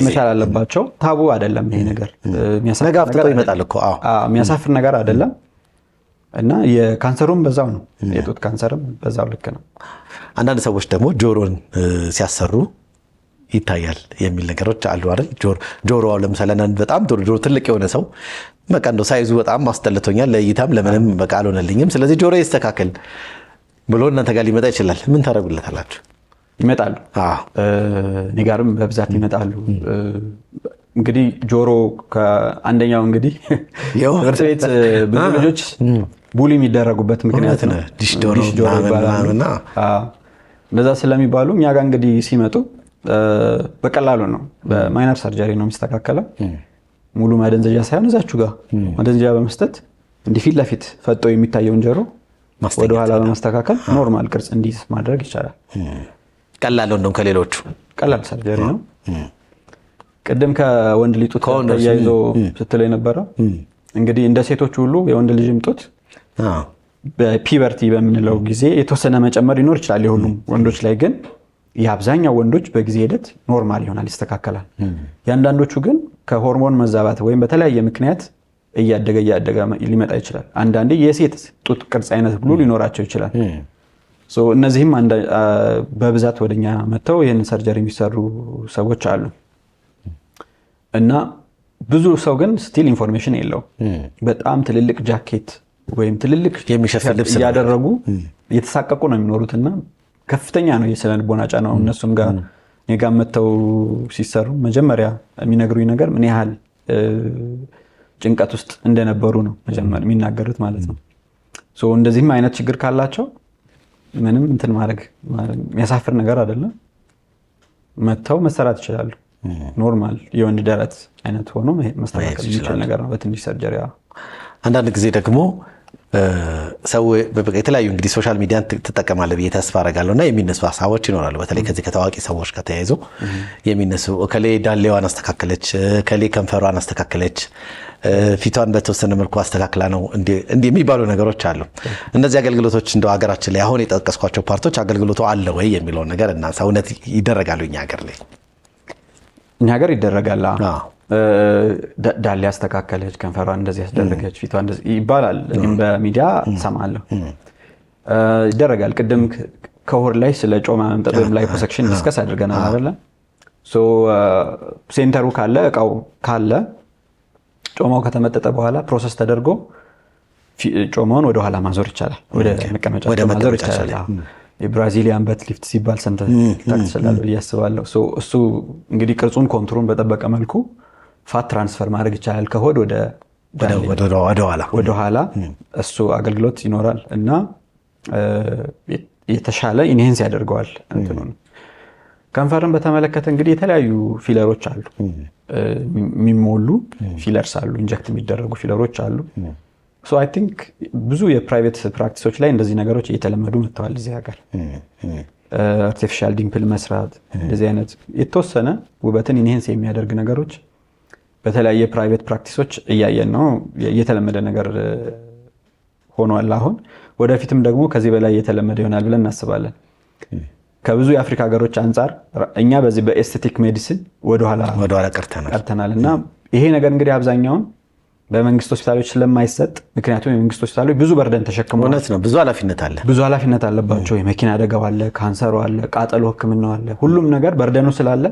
መቻል
አለባቸው። ታቡ አይደለም ይሄ ነገር። የሚያሳፍር ነገር አይደለም እና የካንሰሩም በዛው ነው፣ የጡት ካንሰርም በዛው ልክ ነው።
አንዳንድ ሰዎች ደግሞ ጆሮን ሲያሰሩ ይታያል የሚል ነገሮች አሉ አይደል? ጆሮው ለምሳሌ በጣም ጆሮ ትልቅ የሆነ ሰው በቃ እንደው ሳይዙ በጣም ማስጠልቶኛል፣ ለእይታም ለምንም በቃ አልሆነልኝም፣ ስለዚህ ጆሮ ይስተካከል ብሎ እናንተ ጋር ሊመጣ ይችላል። ምን ታደርጉለታላችሁ?
ይመጣሉ። እኔ ጋርም በብዛት ይመጣሉ። እንግዲህ ጆሮ ከአንደኛው እንግዲህ ትምህርት ቤት ብዙ ልጆች ቡሊ የሚደረጉበት ምክንያት ነው። ዲሽ ጆሮ ይባላል። እንደዛ ስለሚባሉ እኛ ጋር እንግዲህ ሲመጡ በቀላሉ ነው በማይነር ሰርጀሪ ነው የሚስተካከለው። ሙሉ ማደንዘዣ ሳይሆን እዛችሁ ጋር ማደንዘዣ በመስጠት እንዲህ ፊት ለፊት ፈጦ የሚታየውን ጆሮ ወደ ኋላ በማስተካከል ኖርማል ቅርጽ እንዲይዝ ማድረግ ይቻላል።
ቀላል ነው ከሌሎቹ
ቀላል ሰርጀሪ ነው። ቅድም ከወንድ ልጅ ጡት ተያይዞ ስትል የነበረው እንግዲህ እንደ ሴቶች ሁሉ የወንድ ልጅም ጡት በፒበርቲ በምንለው ጊዜ የተወሰነ መጨመር ይኖር ይችላል የሁሉም ወንዶች ላይ፣ ግን የአብዛኛው ወንዶች በጊዜ ሂደት ኖርማል ይሆናል፣ ይስተካከላል። የአንዳንዶቹ ግን ከሆርሞን መዛባት ወይም በተለያየ ምክንያት እያደገ ሊመጣ ይችላል። አንዳንዴ የሴት ጡት ቅርጽ አይነት ብሎ ሊኖራቸው ይችላል። እነዚህም በብዛት ወደኛ መጥተው ይህን ሰርጀሪ የሚሰሩ ሰዎች አሉ እና ብዙ ሰው ግን ስቲል ኢንፎርሜሽን የለው። በጣም ትልልቅ ጃኬት ወይም ትልልቅ
የሚሸፍን ልብስ
እያደረጉ እየተሳቀቁ ነው የሚኖሩትና ከፍተኛ ነው የስነ ልቦና ጫናው። እነሱም ጋር እኔ ጋር መጥተው ሲሰሩ መጀመሪያ የሚነግሩኝ ነገር ምን ያህል ጭንቀት ውስጥ እንደነበሩ ነው መጀመሪያ የሚናገሩት ማለት ነው። እንደዚህም አይነት ችግር ካላቸው ምንም እንትን ማድረግ የሚያሳፍር ነገር አይደለም፣ መጥተው መሰራት ይችላሉ። ኖርማል የወንድ ደረት አይነት ሆኖ መስተካከል የሚችል ነገር ነው በትንሽ ሰርጀሪ።
አንዳንድ ጊዜ ደግሞ ሰው የተለያዩ እንግዲህ ሶሻል ሚዲያን ትጠቀማለህ ብዬ ተስፋ አደርጋለሁ እና የሚነሱ ሀሳቦች ይኖራሉ። በተለይ ከዚህ ከታዋቂ ሰዎች ጋር ተያይዞ የሚነሱ ከሌ ዳሌዋን አስተካከለች፣ ከሌ ከንፈሯን አስተካከለች፣ ፊቷን በተወሰነ መልኩ አስተካክላ ነው እንዲህ የሚባሉ ነገሮች አሉ። እነዚህ አገልግሎቶች እንደው ሀገራችን ላይ አሁን የጠቀስኳቸው ፓርቶች አገልግሎቱ አለ ወይ የሚለውን ነገር እና ሰውነት ይደረጋሉ እኛ ሀገር ላይ?
እኛ ሀገር ይደረጋል። ዳሌ አስተካከለች፣ ከንፈሯን እንደዚህ ያስደረገች፣ ፊቷን እንደዚህ ይባላል። እኔም በሚዲያ ሰማለሁ። ይደረጋል። ቅድም ከሆድ ላይ ስለ ጮማ መምጠጥ ወይም ላይፖሰክሽን ዲስከስ አድርገናል አይደለ? ሴንተሩ ካለ እቃው ካለ ጮማው ከተመጠጠ በኋላ ፕሮሰስ ተደርጎ ጮማውን ወደ ኋላ ማዞር ይቻላል፣ ወደ መቀመጫ ማዞር ይቻላል። የብራዚሊያን በት ሊፍት ሲባል ሰምተህ ታውቃለህ ብዬ አስባለሁ። እሱ እንግዲህ ቅርጹን ኮንትሮን በጠበቀ መልኩ ፋት ትራንስፈር ማድረግ ይቻላል ከሆድ ወደ ኋላ። እሱ አገልግሎት ይኖራል እና የተሻለ ኢንሄንስ ያደርገዋል እንትኑን። ከንፈርን በተመለከተ እንግዲህ የተለያዩ ፊለሮች አሉ፣ የሚሞሉ ፊለርስ አሉ፣ ኢንጀክት የሚደረጉ ፊለሮች አሉ። አይ ቲንክ ብዙ የፕራይቬት ፕራክቲሶች ላይ እንደዚህ ነገሮች እየተለመዱ መጥተዋል እዚህ ሀገር። አርቲፊሻል ዲምፕል መስራት፣ እንደዚህ አይነት የተወሰነ ውበትን ኢንሄንስ የሚያደርግ ነገሮች በተለያየ ፕራይቬት ፕራክቲሶች እያየን ነው። የተለመደ ነገር ሆኗል አሁን። ወደፊትም ደግሞ ከዚህ በላይ የተለመደ ይሆናል ብለን እናስባለን። ከብዙ የአፍሪካ ሀገሮች አንጻር እኛ በዚህ በኤስቴቲክ ሜዲሲን ወደኋላ ቀርተናል እና ይሄ ነገር እንግዲህ አብዛኛውን በመንግስት ሆስፒታሎች ስለማይሰጥ፣ ምክንያቱም የመንግስት ሆስፒታሎች ብዙ በርደን ተሸክመው
ነው፣ ብዙ ኃላፊነት አለባቸው። የመኪና አደጋው አለ፣ ካንሰሩ አለ፣ ቃጠሎ ሕክምናው አለ፣ ሁሉም ነገር በርደኑ ስላለ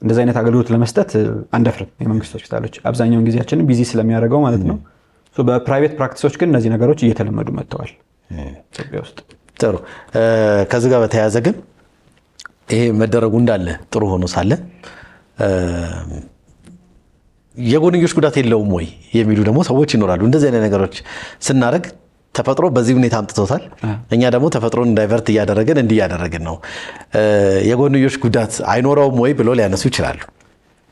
እንደዚህ አይነት አገልግሎት ለመስጠት አንደፍርም። የመንግስት ሆስፒታሎች አብዛኛውን ጊዜያችንን ቢዚ ስለሚያደርገው ማለት ነው። በፕራይቬት ፕራክቲሶች ግን እነዚህ ነገሮች እየተለመዱ መጥተዋል ኢትዮጵያ ውስጥ። ጥሩ። ከዚህ ጋር በተያያዘ ግን ይሄ መደረጉ እንዳለ ጥሩ ሆኖ ሳለ የጎንዮሽ ጉዳት የለውም ወይ የሚሉ ደግሞ ሰዎች ይኖራሉ። እንደዚህ አይነት ነገሮች ስናደርግ ተፈጥሮ በዚህ ሁኔታ አምጥቶታል፣ እኛ ደግሞ ተፈጥሮን ዳይቨርት እያደረግን እንዲያደረግን ነው፣ የጎንዮሽ ጉዳት አይኖረውም ወይ ብሎ ሊያነሱ ይችላሉ።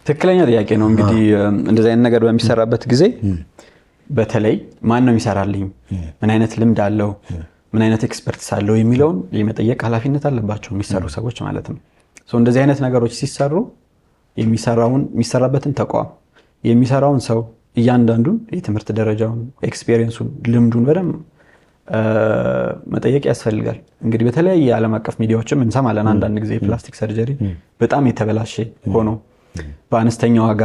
ትክክለኛ ጥያቄ ነው። እንግዲህ እንደዚህ አይነት ነገር በሚሰራበት ጊዜ በተለይ ማን ነው የሚሰራልኝ፣ ምን አይነት ልምድ አለው፣ ምን አይነት ኤክስፐርቲስ አለው የሚለውን የመጠየቅ ኃላፊነት አለባቸው የሚሰሩ ሰዎች ማለት ነው። እንደዚህ አይነት ነገሮች ሲሰሩ የሚሰራበትን ተቋም፣ የሚሰራውን ሰው፣ እያንዳንዱን የትምህርት ደረጃውን፣ ኤክስፔሪየንሱን፣ ልምዱን በደንብ መጠየቅ ያስፈልጋል። እንግዲህ በተለያየ የዓለም አቀፍ ሚዲያዎችም እንሰማለን አንዳንድ ጊዜ ፕላስቲክ ሰርጀሪ በጣም የተበላሸ ሆኖ በአነስተኛ ዋጋ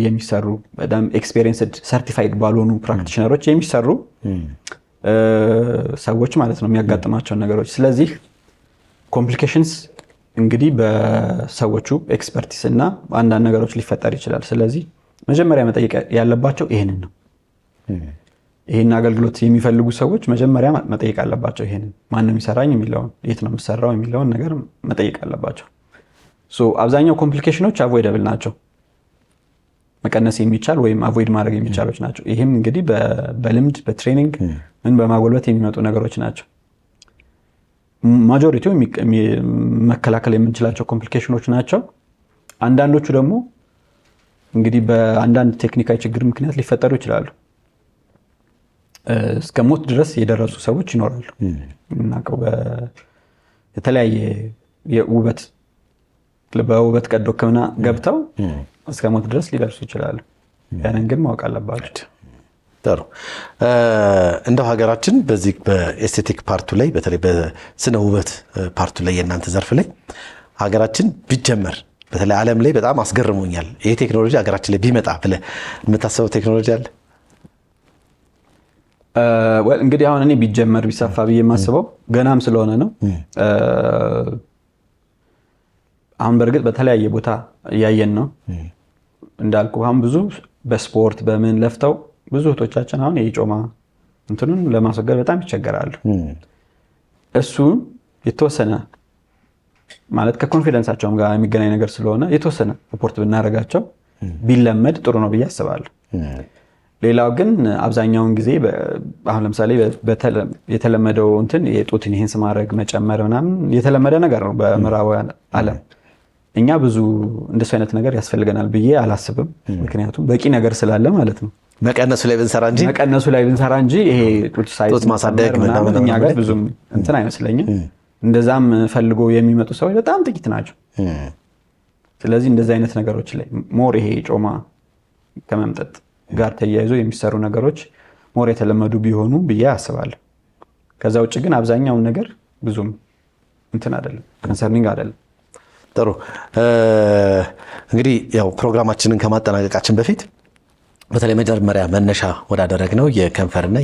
የሚሰሩ በጣም ኤክስፔሪየንስድ ሰርቲፋይድ ባልሆኑ ፕራክቲሽነሮች የሚሰሩ ሰዎች ማለት ነው የሚያጋጥማቸውን ነገሮች። ስለዚህ ኮምፕሊኬሽንስ እንግዲህ በሰዎቹ ኤክስፐርቲስ እና አንዳንድ ነገሮች ሊፈጠር ይችላል። ስለዚህ መጀመሪያ መጠየቅ ያለባቸው ይሄንን ነው። ይሄን አገልግሎት የሚፈልጉ ሰዎች መጀመሪያ መጠየቅ አለባቸው። ይሄንን ማን ነው የሚሰራኝ የሚለውን፣ የት ነው የምሰራው የሚለውን ነገር መጠየቅ አለባቸው። አብዛኛው ኮምፕሊኬሽኖች አቮይደብል ናቸው፣ መቀነስ የሚቻል ወይም አቮይድ ማድረግ የሚቻሎች ናቸው። ይህም እንግዲህ በልምድ በትሬኒንግ ምን በማጎልበት የሚመጡ ነገሮች ናቸው። ማጆሪቲው መከላከል የምንችላቸው ኮምፕሊኬሽኖች ናቸው። አንዳንዶቹ ደግሞ እንግዲህ በአንዳንድ ቴክኒካዊ ችግር ምክንያት ሊፈጠሩ ይችላሉ። እስከ ሞት ድረስ የደረሱ ሰዎች ይኖራሉ። እናቀው የተለያየ በውበት ቀዶ ሕክምና ገብተው እስከ ሞት ድረስ ሊደርሱ ይችላሉ። ያንን ግን ማወቅ አለባቸው።
ጥሩ። እንደው ሀገራችን በዚህ በኤስቴቲክ ፓርቱ ላይ በተለይ በስነ ውበት ፓርቱ ላይ የእናንተ ዘርፍ ላይ ሀገራችን ቢጀመር በተለይ ዓለም ላይ በጣም አስገርሞኛል። ይሄ ቴክኖሎጂ ሀገራችን ላይ ቢመጣ ብለህ የምታስበው ቴክኖሎጂ አለ?
እንግዲህ አሁን እኔ ቢጀመር ቢሰፋ ብዬ የማስበው ገናም ስለሆነ ነው። አሁን በእርግጥ በተለያየ ቦታ እያየን ነው እንዳልኩ። አሁን ብዙ በስፖርት በምን ለፍተው ብዙ እህቶቻችን አሁን የጮማ እንትኑን ለማስወገድ በጣም ይቸገራሉ። እሱ የተወሰነ ማለት ከኮንፊደንሳቸውም ጋር የሚገናኝ ነገር ስለሆነ የተወሰነ ሰፖርት ብናደርጋቸው ቢለመድ ጥሩ ነው ብዬ አስባለሁ። ሌላው ግን አብዛኛውን ጊዜ አሁን ለምሳሌ የተለመደው እንትን የጡትን ይሄን ማድረግ መጨመር ምናምን የተለመደ ነገር ነው በምዕራባውያን ዓለም። እኛ ብዙ እንደሱ አይነት ነገር ያስፈልገናል ብዬ አላስብም። ምክንያቱም በቂ ነገር ስላለ ማለት ነው።
መቀነሱ ላይ ብንሰራ እንጂ ይሄ ጡት ሳይዝ
ማሳደግ ምናምን እኛ ጋር ብዙም እንትን አይመስለኝም። እንደዛም ፈልጎ የሚመጡ ሰዎች በጣም ጥቂት ናቸው። ስለዚህ እንደዚህ አይነት ነገሮች ላይ ሞር ይሄ ጮማ ከመምጠጥ ጋር ተያይዞ የሚሰሩ ነገሮች ሞር የተለመዱ ቢሆኑ ብዬ አስባለሁ። ከዛ ውጭ ግን አብዛኛውን ነገር ብዙም እንትን አይደለም፣ ኮንሰርኒንግ አይደለም።
ጥሩ። እንግዲህ ያው ፕሮግራማችንን ከማጠናቀቃችን በፊት በተለይ መጀመሪያ መነሻ ወዳደረግነው የከንፈርና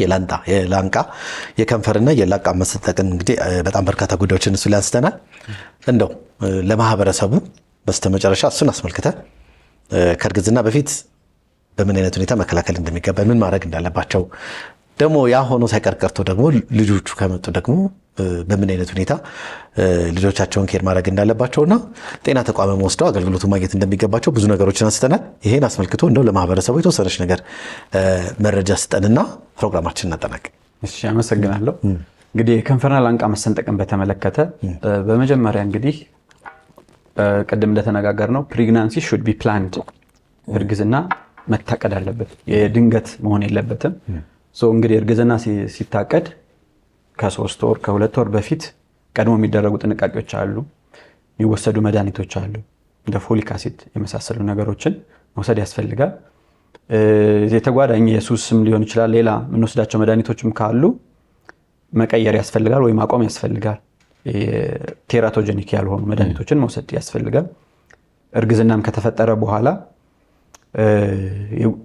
የላንቃ የከንፈርና የላንቃ መሰጠቅን እንግዲህ በጣም በርካታ ጉዳዮችን እሱ ላይ አንስተናል። እንደው ለማህበረሰቡ በስተመጨረሻ እሱን አስመልክተን ከእርግዝና በፊት በምን አይነት ሁኔታ መከላከል እንደሚገባ ምን ማድረግ እንዳለባቸው ደግሞ ያ ሆኖ ሳይቀር ቀርቶ ደግሞ ልጆቹ ከመጡ ደግሞ በምን አይነት ሁኔታ ልጆቻቸውን ኬር ማድረግ እንዳለባቸውና ጤና ተቋም ወስደው አገልግሎቱ ማግኘት እንደሚገባቸው ብዙ ነገሮችን አንስተናል። ይሄን አስመልክቶ እንደው ለማህበረሰቡ የተወሰነች ነገር መረጃ ስጠንና ፕሮግራማችን እናጠናቅ።
እሺ፣ አመሰግናለሁ። እንግዲህ የከንፈርና ላንቃ መሰንጠቅን በተመለከተ በመጀመሪያ እንግዲህ ቅድም እንደተነጋገርነው ፕሬግናንሲ ሹድ ቢ ፕላንድ፣ እርግዝና መታቀድ አለበት፣ የድንገት መሆን የለበትም። እንግዲህ እርግዝና ሲታቀድ ከ3 ወር ከ2 ወር በፊት ቀድሞ የሚደረጉ ጥንቃቄዎች አሉ። የሚወሰዱ መድኃኒቶች አሉ። እንደ ፎሊክ አሲድ የመሳሰሉ ነገሮችን መውሰድ ያስፈልጋል። የተጓዳኝ የሱስም ሊሆን ይችላል። ሌላ የምንወስዳቸው መድኃኒቶችም ካሉ መቀየር ያስፈልጋል ወይ ማቆም ያስፈልጋል። ቴራቶጀኒክ ያልሆኑ መድኃኒቶችን መውሰድ ያስፈልጋል። እርግዝናም ከተፈጠረ በኋላ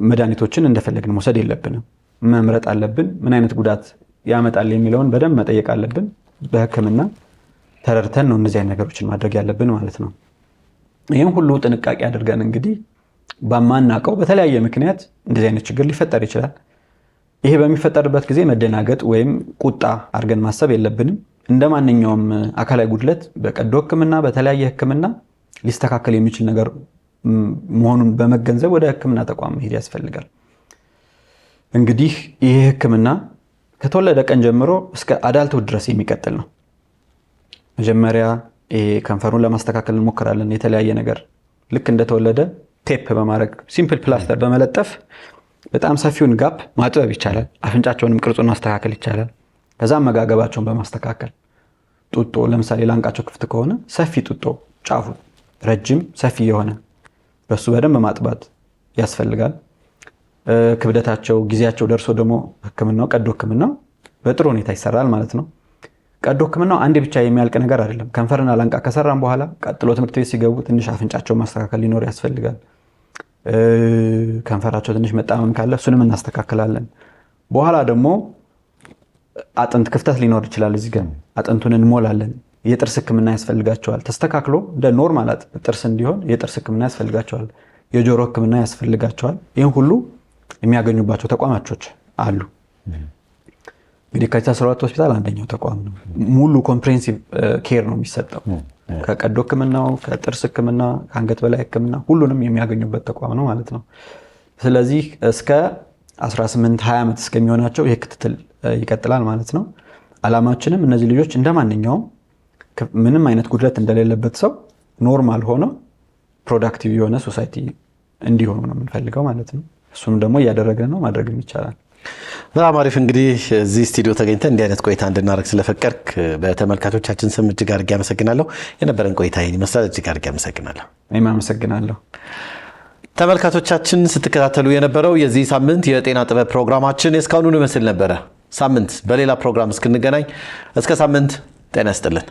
መድኃኒቶችን እንደፈለግን መውሰድ የለብንም። መምረጥ አለብን። ምን አይነት ጉዳት ያመጣል የሚለውን በደንብ መጠየቅ አለብን። በሕክምና ተረድተን ነው እነዚህ አይነት ነገሮችን ማድረግ ያለብን ማለት ነው። ይህም ሁሉ ጥንቃቄ አድርገን እንግዲህ በማናውቀው በተለያየ ምክንያት እንደዚህ አይነት ችግር ሊፈጠር ይችላል። ይሄ በሚፈጠርበት ጊዜ መደናገጥ ወይም ቁጣ አድርገን ማሰብ የለብንም። እንደ ማንኛውም አካላዊ ጉድለት በቀዶ ሕክምና በተለያየ ሕክምና ሊስተካከል የሚችል ነገር መሆኑን በመገንዘብ ወደ ሕክምና ተቋም መሄድ ያስፈልጋል። እንግዲህ ይህ ሕክምና ከተወለደ ቀን ጀምሮ እስከ አዳልትሁድ ድረስ የሚቀጥል ነው። መጀመሪያ ከንፈሩን ለማስተካከል እንሞክራለን። የተለያየ ነገር ልክ እንደተወለደ ቴፕ በማድረግ ሲምፕል ፕላስተር በመለጠፍ በጣም ሰፊውን ጋፕ ማጥበብ ይቻላል። አፍንጫቸውንም ቅርጹን ማስተካከል ይቻላል። ከዛም መጋገባቸውን በማስተካከል ጡጦ ለምሳሌ ላንቃቸው ክፍት ከሆነ ሰፊ ጡጦ ጫፉ ረጅም ሰፊ የሆነ በሱ በደንብ ማጥባት ያስፈልጋል። ክብደታቸው ጊዜያቸው ደርሶ ደግሞ ህክምናው ቀዶ ህክምናው በጥሩ ሁኔታ ይሰራል ማለት ነው። ቀዶ ህክምናው አንዴ ብቻ የሚያልቅ ነገር አይደለም። ከንፈርና ላንቃ ከሰራን በኋላ ቀጥሎ ትምህርት ቤት ሲገቡ ትንሽ አፍንጫቸው ማስተካከል ሊኖር ያስፈልጋል። ከንፈራቸው ትንሽ መጣመም ካለ እሱንም እናስተካክላለን። በኋላ ደግሞ አጥንት ክፍተት ሊኖር ይችላል። እዚህ ጋር አጥንቱን እንሞላለን። የጥርስ ህክምና ያስፈልጋቸዋል። ተስተካክሎ እንደ ኖርማል ጥርስ እንዲሆን የጥርስ ህክምና ያስፈልጋቸዋል። የጆሮ ህክምና ያስፈልጋቸዋል። ይህን ሁሉ የሚያገኙባቸው ተቋማቾች አሉ። እንግዲህ ከ12 ሆስፒታል አንደኛው ተቋም ነው። ሙሉ ኮምፕሬሄንሲቭ ኬር ነው የሚሰጠው። ከቀዶ ህክምናው፣ ከጥርስ ህክምና፣ ከአንገት በላይ ህክምና ሁሉንም የሚያገኙበት ተቋም ነው ማለት ነው። ስለዚህ እስከ 18-20 ዓመት እስከሚሆናቸው ይህ ክትትል ይቀጥላል ማለት ነው። አላማችንም እነዚህ ልጆች እንደማንኛውም ምንም አይነት ጉድለት እንደሌለበት ሰው ኖርማል ሆነው ፕሮዳክቲቭ የሆነ ሶሳይቲ እንዲሆኑ ነው የምንፈልገው ማለት ነው። እሱም ደግሞ እያደረገ ነው፣ ማድረግም ይቻላል።
በጣም አሪፍ። እንግዲህ እዚህ ስቱዲዮ ተገኝተን እንዲህ አይነት ቆይታ እንድናደርግ ስለፈቀድክ በተመልካቾቻችን ስም እጅግ አድርጌ አመሰግናለሁ። የነበረን ቆይታ ይህን ይመስላል። እጅግ አድርጌ አመሰግናለሁ።
እኔም አመሰግናለሁ።
ተመልካቾቻችን ስትከታተሉ የነበረው የዚህ ሳምንት የጤና ጥበብ ፕሮግራማችን እስካሁኑን ይመስል ነበረ። ሳምንት በሌላ ፕሮግራም እስክንገናኝ እስከ ሳምንት ጤና ይስጥልን።